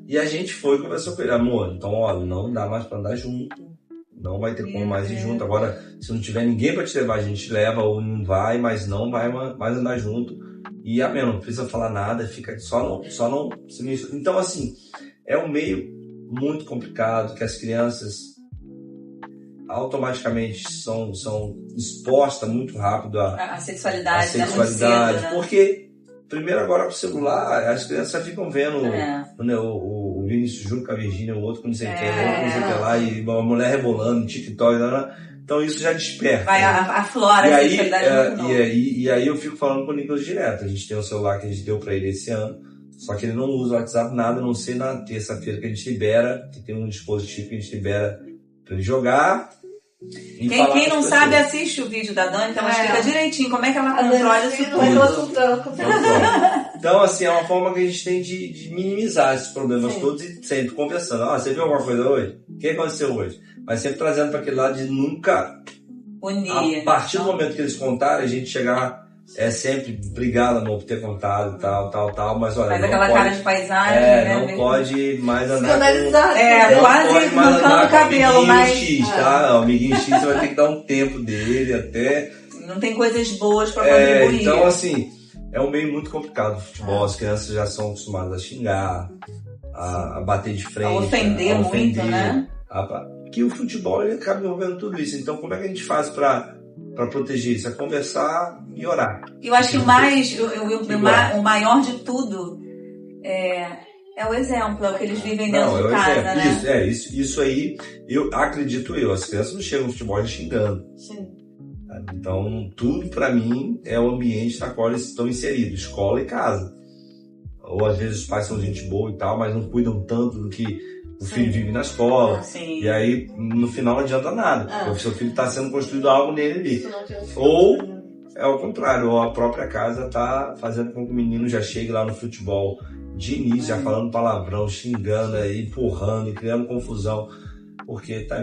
E a gente foi e conversou com ele. Amor, então, olha, não dá mais pra andar junto. Não vai ter como mais ir junto. Agora, se não tiver ninguém pra te levar, a gente leva ou não vai, mas não vai mais andar junto. E amém, não precisa falar nada, fica só não. Então, assim, é um meio muito complicado que as crianças automaticamente são expostas muito rápido a sexualidade. Muito cedo, né? Porque, primeiro, agora com o celular, as crianças já ficam vendo né, o Vinícius Júnior com a Virgínia, o outro com não sei quem, o outro com não sei o que lá, e uma mulher rebolando no TikTok, então isso já desperta. Vai aflora a sexualidade. E aí eu fico falando com o Nicolas direto. A gente tem um celular que a gente deu pra ele esse ano, só que ele não usa o WhatsApp nada, a não ser na terça-feira que a gente libera, que tem um dispositivo que a gente libera pra ele jogar. Quem não sabe, assiste o vídeo da Dani, então ela explica direitinho como é que ela controla isso tudo. Então, assim, é uma forma que a gente tem de minimizar esses problemas todos e sempre conversando. Você viu alguma coisa hoje? O que aconteceu hoje? Mas sempre trazendo para aquele lado de nunca unir. A partir do momento que eles contarem, a gente chegar sempre obrigado, amor, por ter contado, tal, mas olha, faz aquela cara de paisagem, né? Não pode mais andar quase arrancando o cabelo, mas... X, tá? O amiguinho X, você vai ter que dar um tempo dele até... Não tem coisas boas pra contribuir. Então, assim, é um meio muito complicado o futebol. As crianças já são acostumadas a xingar, a bater de frente, a ofender muito, né? Que o futebol ele acaba envolvendo tudo isso. Então, como é que a gente faz pra proteger isso? É conversar e orar. Eu acho que o maior de tudo é o exemplo, é o que eles vivem dentro de casa, né? Isso aí, acredito as crianças não chegam no futebol xingando. Sim. Então, tudo pra mim é o ambiente na qual eles estão inseridos, escola e casa. ou às vezes os pais são gente boa e tal, mas não cuidam tanto do que o filho vive na escola. Sim. E aí, no final, não adianta nada. Porque o seu filho está sendo construído algo nele ali. Isso não tem um filho. Ou é o contrário, ou a própria casa está fazendo com que o menino já chegue lá no futebol de início, já falando palavrão, xingando, empurrando, criando confusão, porque está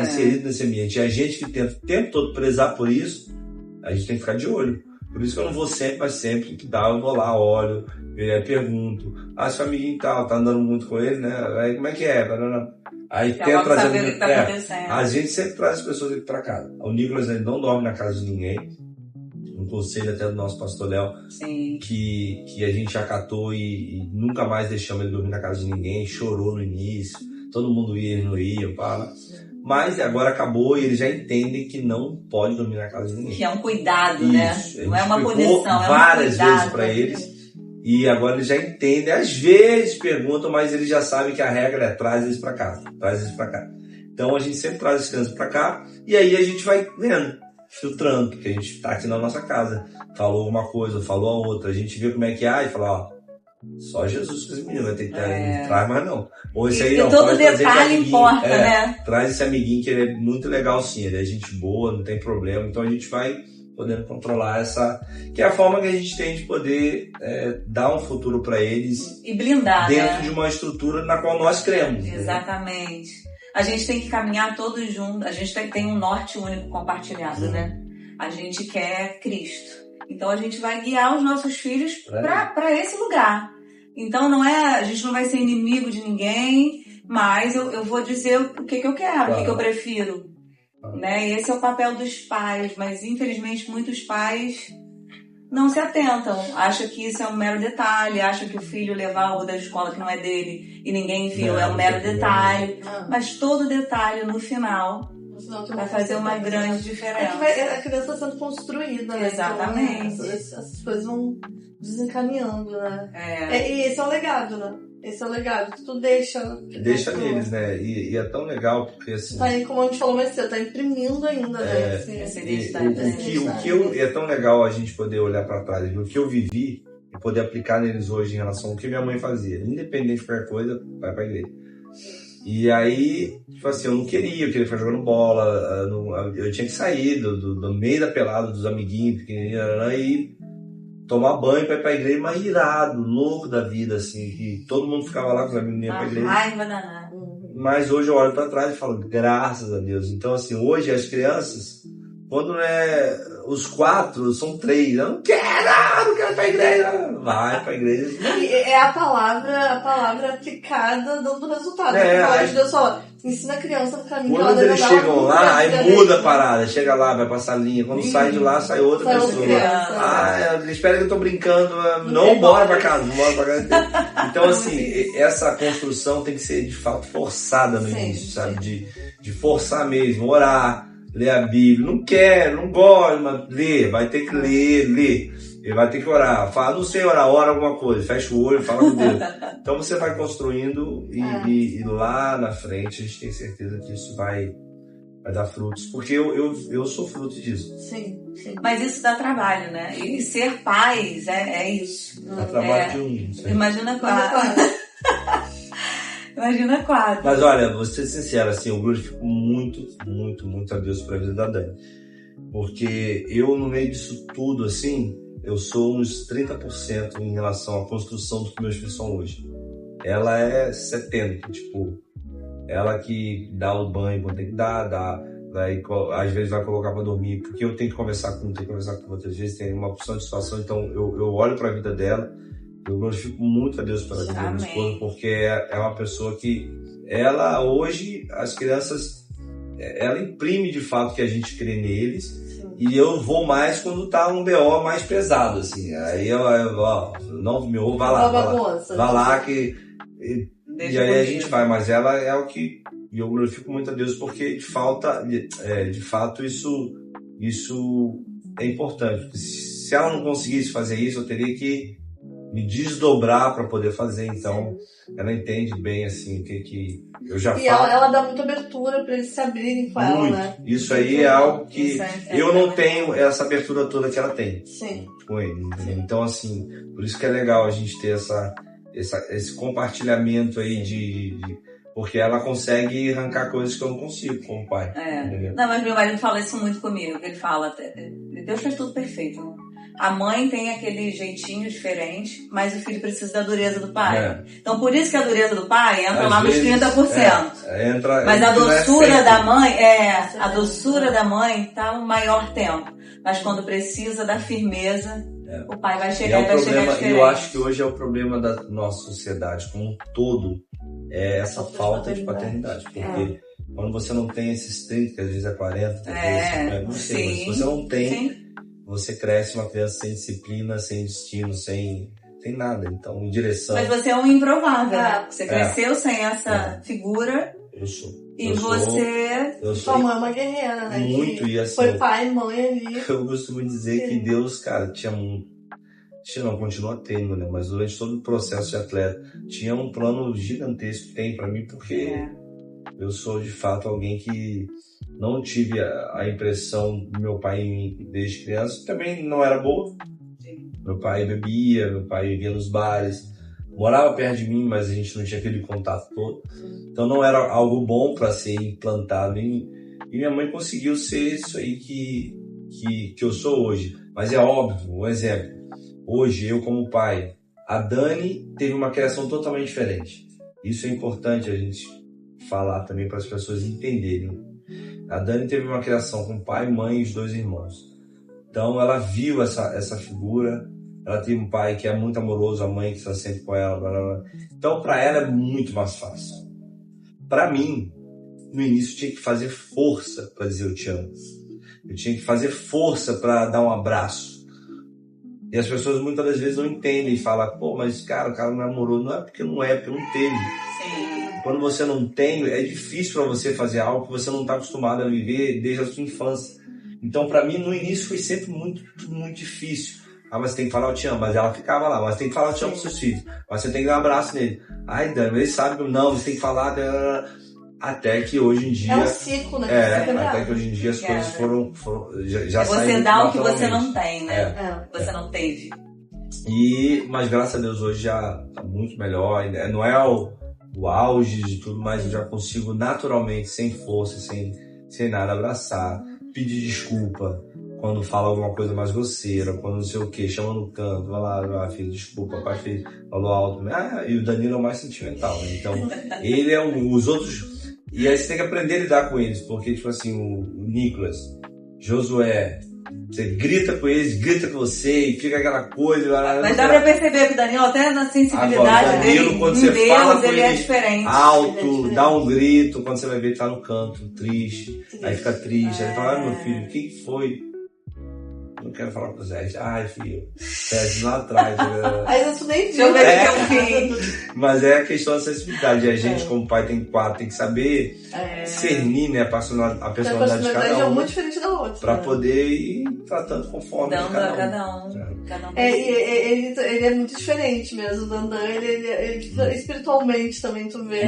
inserido nesse ambiente. E a gente que tenta o tempo todo prezar por isso, a gente tem que ficar de olho. Por isso que eu não vou sempre, mas sempre que dá, eu vou lá, olho, pergunto. Seu amiguinho tá andando muito com ele, né? Aí como é que é? Aí tenta trazer. Saber o que tá acontecendo. A gente sempre traz as pessoas aqui para casa. O Nicolas ele não dorme na casa de ninguém. Um conselho até do nosso pastor Léo, que a gente acatou e nunca mais deixamos ele dormir na casa de ninguém. Chorou no início, todo mundo ia, ele não ia, mas agora acabou e eles já entendem que não pode dormir na casa de ninguém. Que é um cuidado, né? Não é uma punição, é um várias cuidado, vezes para eles. E agora eles já entendem, às vezes perguntam, mas eles já sabem que a regra é traz eles para casa, traz eles para cá. Então a gente sempre traz as crianças para cá e aí a gente vai vendo, filtrando, porque a gente está aqui na nossa casa. Falou uma coisa, falou a outra, a gente vê como é que é e fala, só Jesus com esse menino vai ter que não traz mais não. Ou esse aí, e todo detalhe importa, né? Traz esse amiguinho que ele é muito legal sim, ele é gente boa, não tem problema, então a gente vai podendo controlar essa, que é a forma que a gente tem de poder dar um futuro para eles e blindar, dentro de uma estrutura na qual nós cremos. Exatamente. Né? A gente tem que caminhar todos juntos, a gente tem um norte único compartilhado, né? A gente quer Cristo. Então a gente vai guiar os nossos filhos para esse lugar. Então a gente não vai ser inimigo de ninguém, mas eu vou dizer o que eu quero, o que eu prefiro. Né? E esse é o papel dos pais, mas infelizmente muitos pais não se atentam, acham que isso é um mero detalhe, acham que o filho levar algo da escola que não é dele e ninguém viu é um mero detalhe, mas todo detalhe no final vai fazer uma grande diferença. A criança está sendo construída, né? Exatamente. Então, essas coisas vão desencaminhando, né? E esse é o legado, né? Esse é o legado que tu deixa neles, né? E é tão legal porque assim. Tá aí, como a gente falou mais cedo, tá imprimindo ainda, né? É tão legal a gente poder olhar para trás, o que eu vivi e poder aplicar neles hoje em relação ao que minha mãe fazia. Independente de qualquer coisa, vai pra igreja. E aí, tipo assim, eu queria ficar jogando bola, eu tinha que sair do meio da pelada dos amiguinhos pequenininhos e tomar banho pra ir pra igreja, mas irado, louco da vida, assim, que todo mundo ficava lá com os amigos pra igreja. Raiva danada. Mas hoje eu olho pra trás e falo, graças a Deus. Então, assim, hoje as crianças, quando não é os 4, são 3. Eu não quero ir pra igreja. Vai pra igreja. E é a palavra aplicada dando resultado. A palavra de Deus fala, ensina a criança no caminho. Quando eles chegam lá, aí muda a parada. Chega lá, vai passar a linha. Quando sai de lá, sai outra pessoa. Eles esperam que eu tô brincando. Não, bora pra casa. Então, assim, essa construção tem que ser, de fato, forçada no início, sabe? De forçar mesmo, orar. Ler a Bíblia, não gosta, mas lê, vai ter que ler, ele vai ter que orar, fala, não sei orar, ora alguma coisa, fecha o olho, fala com Deus. Então você vai construindo e lá na frente a gente tem certeza que isso vai dar frutos, porque eu sou fruto disso. Sim. Mas isso dá trabalho, né? E ser pais é isso. Dá trabalho de um. Imagina 4. Mas olha, vou ser sincero, assim, eu glorifico muito, muito, muito a Deus pela vida da Dani. Porque eu, no meio disso tudo, assim, eu sou uns 30% em relação à construção do que meus filhos são hoje. Ela é 70%, tipo, ela que dá o banho quando tem que dar, às vezes vai colocar pra dormir, porque eu tenho que conversar com um, tenho que conversar com outras vezes, tem uma opção de situação, então eu olho pra vida dela. Eu glorifico muito a Deus pela vida da minha esposa, porque é uma pessoa que, ela hoje, as crianças, ela imprime de fato que a gente crê neles. Sim. E eu vou mais quando tá um BO mais pesado, assim. Aí não me ouve, vai lá que... E aí a gente vai, mas ela é o que... E eu glorifico muito a Deus porque de fato isso é importante. Se ela não conseguisse fazer isso, eu teria que me desdobrar para poder fazer. Então, ela entende bem, assim, o que eu já E falo. ela dá muita abertura pra eles se abrirem com ela, Muito. né? Isso aí é algo que Isso é eu não tenho essa abertura toda que ela tem Sim. com ele, entendeu? Então, assim, por isso que é legal a gente ter esse compartilhamento aí porque ela consegue arrancar coisas que eu não consigo como pai. Entendeu? Não, mas meu marido fala isso muito comigo. Ele fala, Deus faz tudo perfeito. Né? A mãe tem aquele jeitinho diferente, mas o filho precisa da dureza do pai. Então, por isso que a dureza do pai entra Às lá nos vezes, 30%. Mas a doçura da mãe, a doçura da mãe tá o maior tempo. Mas quando precisa da firmeza, o pai vai chegar e vai chegar diferente. Eu acho que hoje é o problema da nossa sociedade como um todo, é essa falta de paternidade. Porque quando você não tem esses 30, que às vezes é 40, não sei, mas se você não tem, você cresce uma criança sem disciplina, sem destino, sem nada. Então, em direção... Mas você é um improvável, né? Você cresceu sem essa figura. Eu sou. E você... Sua mãe é uma guerreira, né? Muito, e assim... Foi pai e mãe ali. Eu costumo dizer que Deus, cara, continua tendo, né? Mas durante todo o processo de atleta, tinha um plano gigantesco que tem pra mim, porque eu sou, de fato, alguém que não tive a impressão do meu pai em mim desde criança, também não era boa. Meu pai bebia, meu pai vivia nos bares, morava perto de mim, mas a gente não tinha aquele contato todo. Então não era algo bom para ser implantado em mim. E minha mãe conseguiu ser isso aí que eu sou hoje. Mas é óbvio, um exemplo. Hoje, eu como pai, a Dani teve uma criação totalmente diferente. Isso é importante a gente falar também para as pessoas entenderem. A Dani teve uma criação com pai, mãe e os 2 irmãos. Então ela viu essa figura. Ela tem um pai que é muito amoroso, a mãe que está sempre com ela. Blá, blá, blá. Então para ela é muito mais fácil. Para mim, no início, eu tinha que fazer força para dizer eu te amo. Eu tinha que fazer força para dar um abraço. E as pessoas muitas das vezes não entendem e falam, pô, mas cara, o cara não é amoroso. Não é porque não teve. Sim. Quando você não tem, é difícil para você fazer algo que você não está acostumado a viver desde a sua infância. Então, para mim, no início foi sempre muito, muito difícil. Ah, mas você tem que falar eu te amo. Mas ela ficava lá. Mas tem que falar eu te amo pros seus filhos. Mas você tem que dar um abraço nele. Ai, Dani, ele sabe que não, você tem que falar... Até que hoje em dia... É um ciclo, né? Até que hoje em dia as coisas foram já saíram. Você dá o que você não tem, né? Você não teve. Mas graças a Deus hoje já tá muito melhor. Não é o auge de tudo, mas eu já consigo naturalmente, sem força, sem nada, abraçar, pedir desculpa quando fala alguma coisa mais grosseira, quando não sei o que, chama no canto, vai lá, filho, desculpa, pai, filho, falou alto. E o Danilo é o mais sentimental, né? Então ele é os outros... E aí você tem que aprender a lidar com eles, porque, tipo assim, o Nicolas, Josué, você grita com eles, grita com você e fica aquela coisa... Mas dá pra perceber que o Danilo, até na sensibilidade agora, Danilo, dele, quando em você Deus, fala com ele é diferente. Alto, dá um grito, quando você vai ver ele tá no canto, triste, aí fica triste, aí ele fala, meu filho, o que foi? Não quero falar com o Zé. Ai, filho, Zé, lá atrás. Aí eu nem Deixa eu ver que é o fim. Mas é a questão da sensibilidade. E a gente, como pai, tem que saber discernir, né, a personalidade de cada um. É muito diferente da outra. Pra poder ir tratando conforme dando cada um. A cada um. Ele é muito diferente mesmo. O Dandan, ele espiritualmente também, tu vê.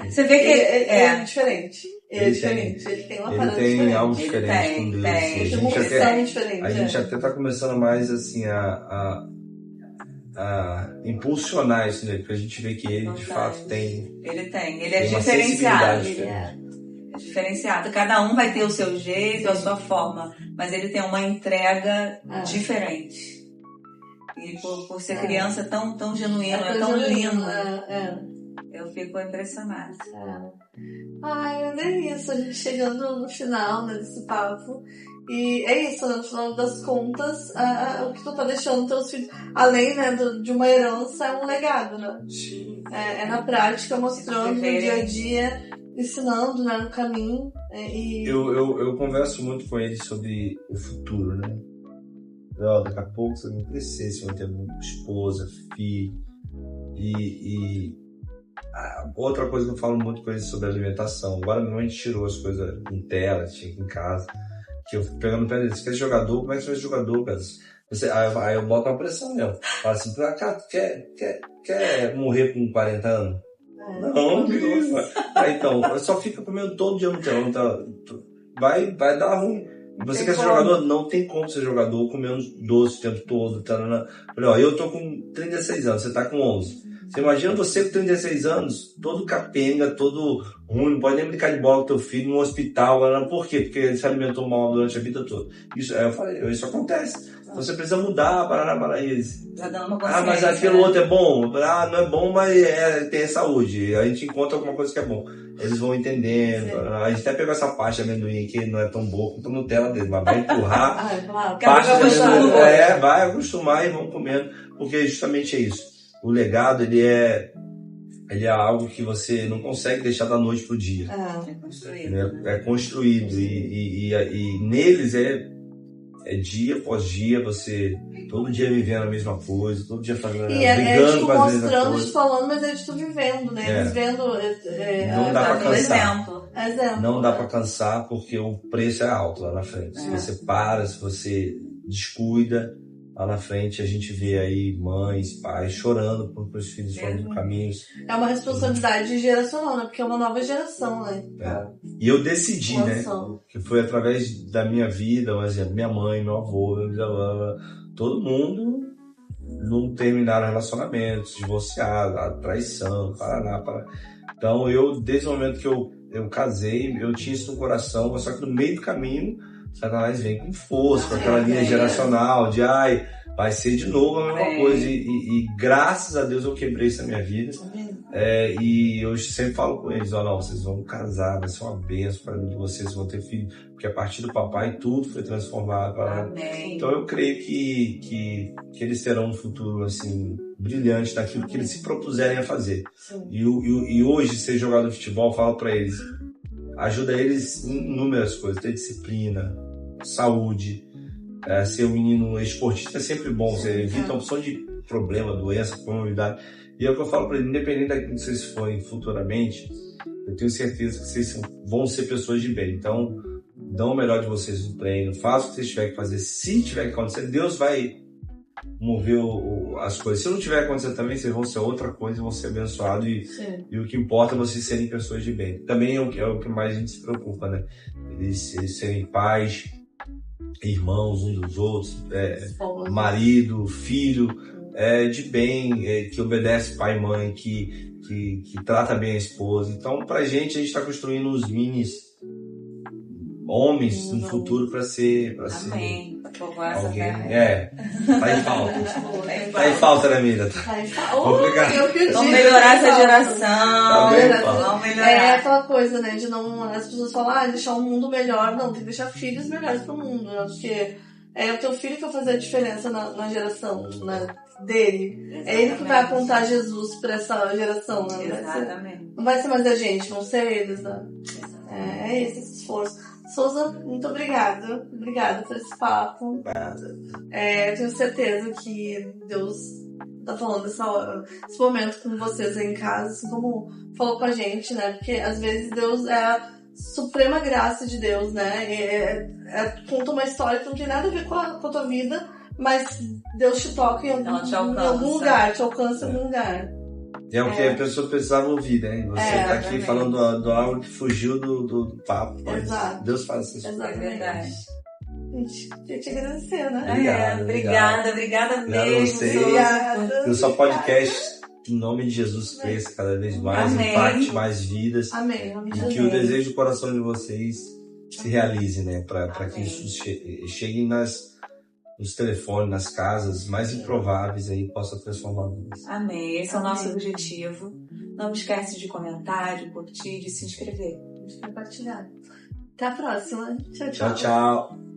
Você vê que ele é diferente. Ele é diferente, ele tem uma parada diferente. Ele tem algo diferente com Deus. Ele tem uma questão diferente. A gente até tá começando mais assim a impulsionar isso nele, porque a gente vê que ele de fato tem. Ele é diferenciado. Ele é diferenciado. Cada um vai ter o seu jeito, a sua forma, mas ele tem uma entrega diferente. E por ser criança tão genuíno, tão lindo. Eu fico impressionada. Ai, é isso, a gente chegando no final desse papo. E é isso, né? No final das contas, o que tu tá deixando teus filhos, além, né, de uma herança, é um legado, né? Sim. É na prática, mostrando no dia a dia, ensinando, né, no caminho. Eu converso muito com eles sobre o futuro, né? Daqui a pouco você vai crescer, você vai ter esposa, filho. Outra coisa que eu falo muito com eles sobre alimentação. Agora a gente tirou as coisas em tela, tinha aqui em casa. Que eu fico pegando no pé deles. Você quer ser jogador? Como é que você vai ser jogador, cara? Aí eu boto uma pressão mesmo. Falo assim, cara, quer morrer com 40 anos? Não, então, só fica comendo todo dia no telão, vai dar ruim. Você quer ser jogador? Não tem como ser jogador comendo doce o tempo todo. Falei, ó, eu tô com 36 anos, você tá com 11. Você imagina você com 36 anos, todo capenga, todo ruim, não pode nem brincar de bola com teu filho no hospital. Por quê? Porque ele se alimentou mal durante a vida toda. Aí eu falei, isso acontece. Então você precisa mudar, para isso. Mas aquilo outro é bom. Não é bom, mas tem saúde. A gente encontra alguma coisa que é bom. Eles vão entendendo. Sim. A gente até pegou essa parte de amendoim que não é tão boa quanto a Nutella dele, mas vai empurrar. Parte de amendoim, vai acostumar e vão comendo, porque justamente é isso. O legado, ele é algo que você não consegue deixar da noite pro dia. É construído. É construído. E neles é dia após dia, você todo dia vivendo a mesma coisa, todo dia fazendo, brigando com as mesmas coisas. Mostrando, falando, mas eles estão vivendo, né? Eles vendo... não dá pra cansar. Exemplo. Não dá pra cansar porque o preço é alto lá na frente. Se você para, se você descuida, lá na frente a gente vê aí mães, pais chorando por os filhos fora do caminho. É uma responsabilidade geracional, né? Porque é uma nova geração, né? E eu decidi, né? Que foi através da minha vida, por exemplo, minha mãe, meu avô, todo mundo não terminaram relacionamentos, divorciados, a traição, Paraná. Então desde o momento que eu casei, eu tinha isso no coração, só que no meio do caminho, Satanás vem com força, com aquela linha geracional de vai ser de novo a mesma coisa. E graças a Deus eu quebrei isso na minha vida. E eu sempre falo com eles, não, vocês vão casar, vai ser uma bênção para mim, vocês vão ter filho, porque a partir do papai tudo foi transformado. Então eu creio que eles terão um futuro assim brilhante naquilo que eles se propuserem a fazer. E hoje, ser jogador de futebol, eu falo para eles, ajuda eles em inúmeras coisas, ter disciplina, saúde, ser um menino esportista é sempre bom, você evita a opção de problema, doença, comorbidade. E é o que eu falo para eles, independente daquilo que vocês forem futuramente, eu tenho certeza que vocês vão ser pessoas de bem. Então, dão o melhor de vocês no treino, façam o que vocês tiverem que fazer. Se tiver que acontecer, Deus vai mover as coisas. Se não tiver acontecendo também, vocês vão ser outra coisa, vão ser abençoados e o que importa é vocês serem pessoas de bem. Também é o que mais a gente se preocupa, né? Eles serem pais, irmãos uns dos outros, marido, filho, de bem, que obedece pai e mãe, que trata bem a esposa. Então, pra gente, a gente tá construindo os minis homens no futuro para ser Amém. Alguém. Tá em falta. Tá em falta, né, Miriam? Vamos melhorar essa geração. Vamos melhorar. É aquela coisa, né, de não. As pessoas falam, deixar o mundo melhor. Não, tem que deixar filhos melhores pro mundo. Eu acho que é o teu filho que vai fazer a diferença na geração, né, dele. Exatamente. É ele que vai apontar Jesus pra essa geração, né? Exatamente. Não vai ser mais a gente, vão ser eles, né? É esse esforço. Souza, muito obrigada. Obrigada por esse papo. Eu tenho certeza que Deus tá falando esse momento com vocês aí em casa, assim como falou com a gente, né? Porque às vezes Deus é a suprema graça de Deus, né? Conta uma história que não tem nada a ver com a tua vida, mas Deus te toca em algum lugar, te alcança em algum lugar. É o que a pessoa precisava ouvir, né? Você tá aqui também falando de algo que fugiu do papo. Exato. Deus faz essas coisas. É verdade. Queria te agradecer, né? Obrigada mesmo. Obrigada. Que o seu podcast, em nome de Jesus, cresça cada vez mais, impacte mais vidas. Amém. E que o desejo do coração de vocês se realize, né? Para que isso chegue nos telefones, nas casas mais improváveis aí, possa transformar vidas. Amém. Esse é o nosso objetivo. Não esquece de comentar, de curtir, de se inscrever. De compartilhar. Até a próxima. Tchau, tchau. Tchau, tchau.